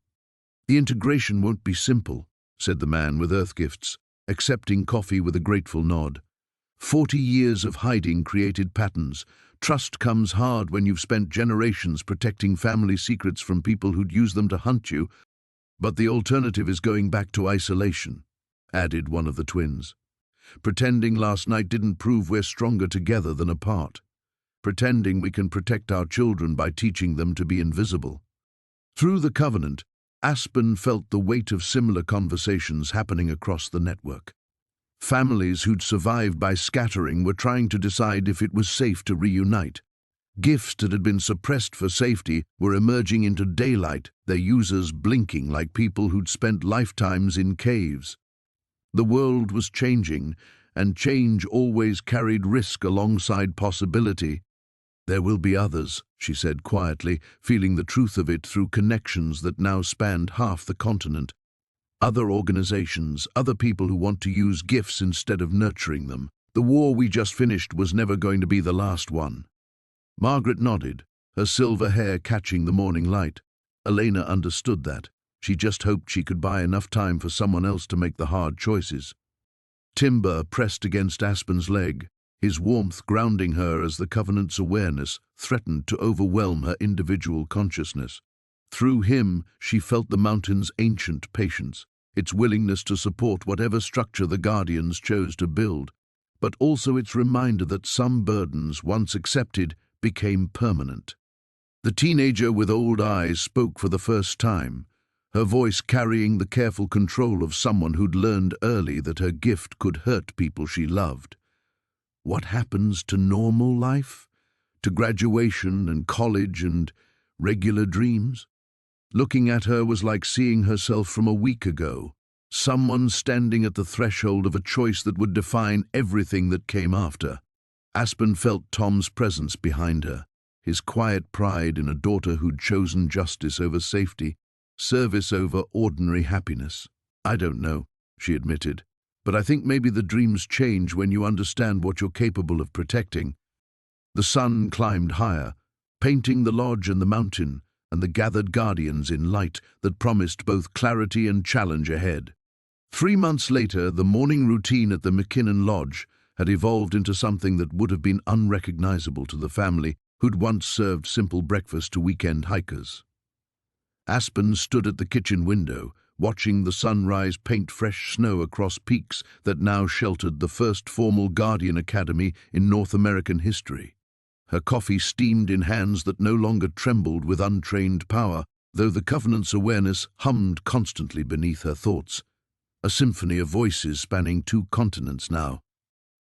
The integration won't be simple, said the man with Earth Gifts, accepting coffee with a grateful nod. 40 years of hiding created patterns. Trust comes hard when you've spent generations protecting family secrets from people who'd use them to hunt you, but the alternative is going back to isolation, added one of the twins. Pretending last night didn't prove we're stronger together than apart. Pretending we can protect our children by teaching them to be invisible. Through the Covenant, Aspen felt the weight of similar conversations happening across the network. Families who'd survived by scattering were trying to decide if it was safe to reunite. Gifts that had been suppressed for safety were emerging into daylight, their users blinking like people who'd spent lifetimes in caves. The world was changing, and change always carried risk alongside possibility. There will be others, she said quietly, feeling the truth of it through connections that now spanned half the continent. Other organizations, other people who want to use gifts instead of nurturing them. The war we just finished was never going to be the last one. Margaret nodded, her silver hair catching the morning light. Elena understood that. She just hoped she could buy enough time for someone else to make the hard choices. Timber pressed against Aspen's leg, his warmth grounding her as the Covenant's awareness threatened to overwhelm her individual consciousness. Through him, she felt the mountain's ancient patience, its willingness to support whatever structure the Guardians chose to build, but also its reminder that some burdens, once accepted, became permanent. The teenager with old eyes spoke for the first time, her voice carrying the careful control of someone who'd learned early that her gift could hurt people she loved. What happens to normal life? To graduation and college and regular dreams? Looking at her was like seeing herself from a week ago, someone standing at the threshold of a choice that would define everything that came after. Aspen felt Tom's presence behind her, his quiet pride in a daughter who'd chosen justice over safety, service over ordinary happiness. I don't know, she admitted, but I think maybe the dreams change when you understand what you're capable of protecting. The sun climbed higher, painting the lodge and the mountain, and the gathered guardians in light that promised both clarity and challenge ahead. 3 months later, the morning routine at the McKinnon Lodge had evolved into something that would have been unrecognizable to the family who'd once served simple breakfast to weekend hikers. Aspen stood at the kitchen window, watching the sunrise paint fresh snow across peaks that now sheltered the first formal Guardian Academy in North American history. Her coffee steamed in hands that no longer trembled with untrained power, though the Covenant's awareness hummed constantly beneath her thoughts. A symphony of voices spanning 2 continents now.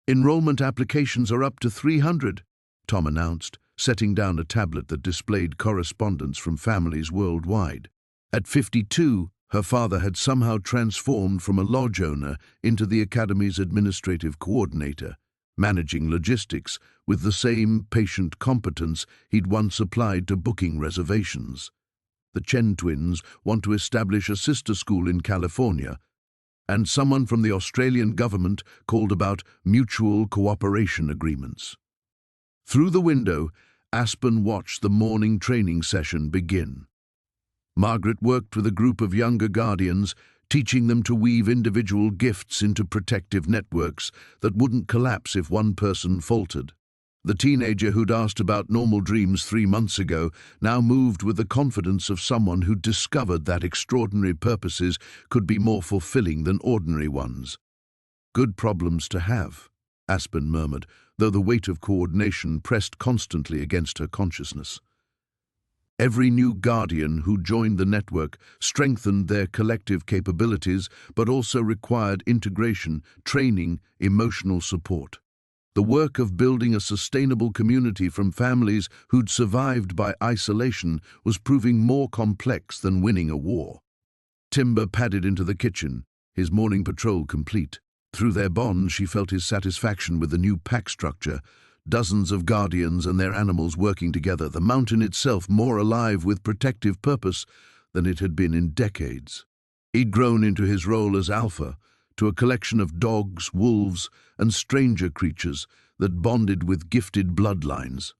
"Enrollment applications are up to 300, Tom announced, setting down a tablet that displayed correspondence from families worldwide. At 52, her father had somehow transformed from a lodge owner into the Academy's administrative coordinator, managing logistics with the same patient competence he'd once applied to booking reservations. The Chen twins want to establish a sister school in California, and someone from the Australian government called about mutual cooperation agreements. Through the window, Aspen watched the morning training session begin. Margaret worked with a group of younger guardians, teaching them to weave individual gifts into protective networks that wouldn't collapse if one person faltered. The teenager who'd asked about normal dreams 3 months ago now moved with the confidence of someone who'd discovered that extraordinary purposes could be more fulfilling than ordinary ones. "Good problems to have," Aspen murmured, though the weight of coordination pressed constantly against her consciousness. Every new guardian who joined the network strengthened their collective capabilities, but also required integration, training, emotional support. The work of building a sustainable community from families who'd survived by isolation was proving more complex than winning a war. Timber padded into the kitchen, his morning patrol complete. Through their bond, she felt his satisfaction with the new pack structure, dozens of guardians and their animals working together, the mountain itself more alive with protective purpose than it had been in decades. He'd grown into his role as alpha, to a collection of dogs, wolves, and stranger creatures that bonded with gifted bloodlines.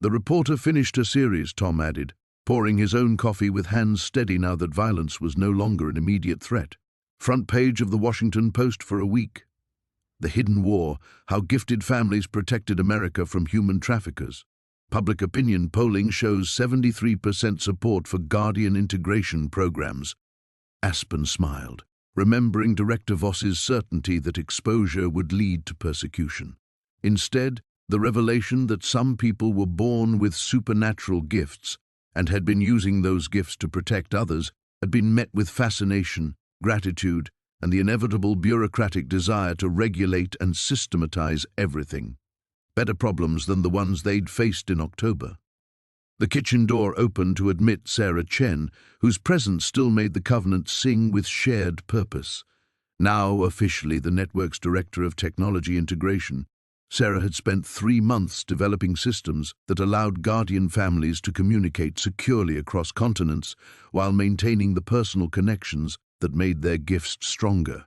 The reporter finished her series, Tom added, pouring his own coffee with hands steady now that violence was no longer an immediate threat. Front page of the Washington Post for a week. The Hidden War, How Gifted Families Protected America from Human Traffickers. Public opinion polling shows 73% support for Guardian integration programs. Aspen smiled, remembering Director Voss's certainty that exposure would lead to persecution. Instead, the revelation that some people were born with supernatural gifts and had been using those gifts to protect others had been met with fascination, gratitude, and the inevitable bureaucratic desire to regulate and systematize everything. Better problems than the ones they'd faced in October. The kitchen door opened to admit Sarah Chen, whose presence still made the Covenant sing with shared purpose. Now officially the network's director of technology integration, Sarah had spent 3 months developing systems that allowed Guardian families to communicate securely across continents while maintaining the personal connections that made their gifts stronger.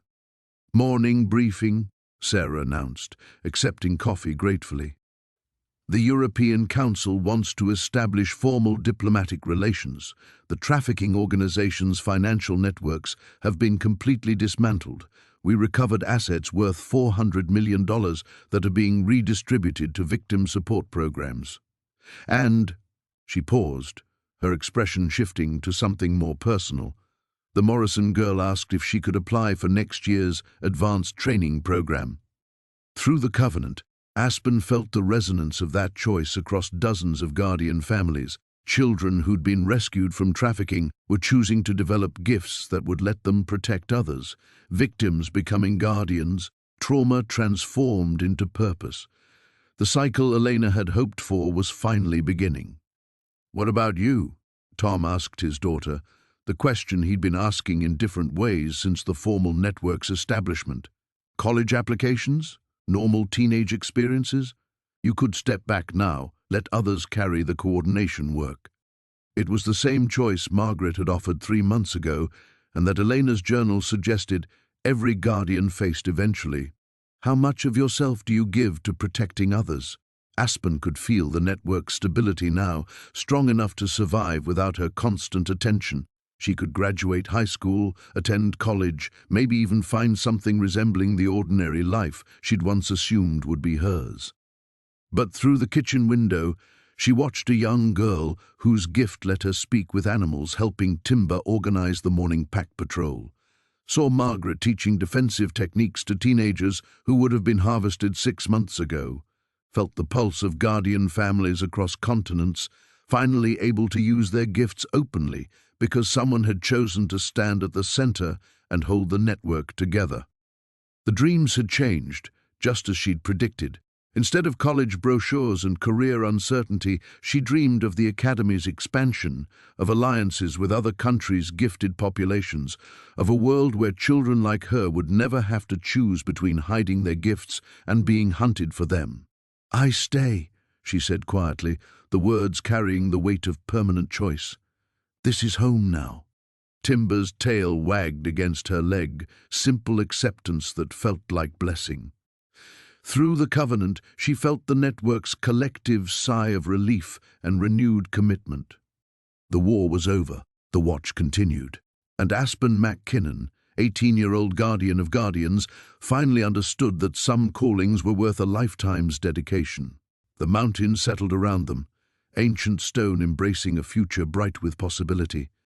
"Morning briefing," Sarah announced, accepting coffee gratefully. "The European Council wants to establish formal diplomatic relations. The trafficking organization's financial networks have been completely dismantled. We recovered assets worth $400 million that are being redistributed to victim support programs. And," she paused, her expression shifting to something more personal, the Morrison girl asked if she could apply for next year's advanced training program. Through the Covenant, Aspen felt the resonance of that choice across dozens of Guardian families. Children who'd been rescued from trafficking were choosing to develop gifts that would let them protect others. Victims becoming guardians, trauma transformed into purpose. The cycle Elena had hoped for was finally beginning. "What about you?" Tom asked his daughter, the question he'd been asking in different ways since the formal network's establishment. "College applications? Normal teenage experiences? You could step back now, let others carry the coordination work." It was the same choice Margaret had offered 3 months ago, and that Elena's journal suggested every guardian faced eventually. How much of yourself do you give to protecting others? Aspen could feel the network's stability now, strong enough to survive without her constant attention. She could graduate high school, attend college, maybe even find something resembling the ordinary life she'd once assumed would be hers. But through the kitchen window, she watched a young girl whose gift let her speak with animals, helping Timber organize the morning pack patrol. Saw Margaret teaching defensive techniques to teenagers who would have been harvested 6 months ago. Felt the pulse of guardian families across continents, finally able to use their gifts openly because someone had chosen to stand at the center and hold the network together. The dreams had changed, just as she'd predicted. Instead of college brochures and career uncertainty, she dreamed of the Academy's expansion, of alliances with other countries' gifted populations, of a world where children like her would never have to choose between hiding their gifts and being hunted for them. "I stay," she said quietly, the words carrying the weight of permanent choice. "This is home now." Timber's tail wagged against her leg, simple acceptance that felt like blessing. Through the covenant, she felt the network's collective sigh of relief and renewed commitment. The war was over, the watch continued, and Aspen McKinnon, 18-year-old guardian of guardians, finally understood that some callings were worth a lifetime's dedication. The mountains settled around them, ancient stone embracing a future bright with possibility.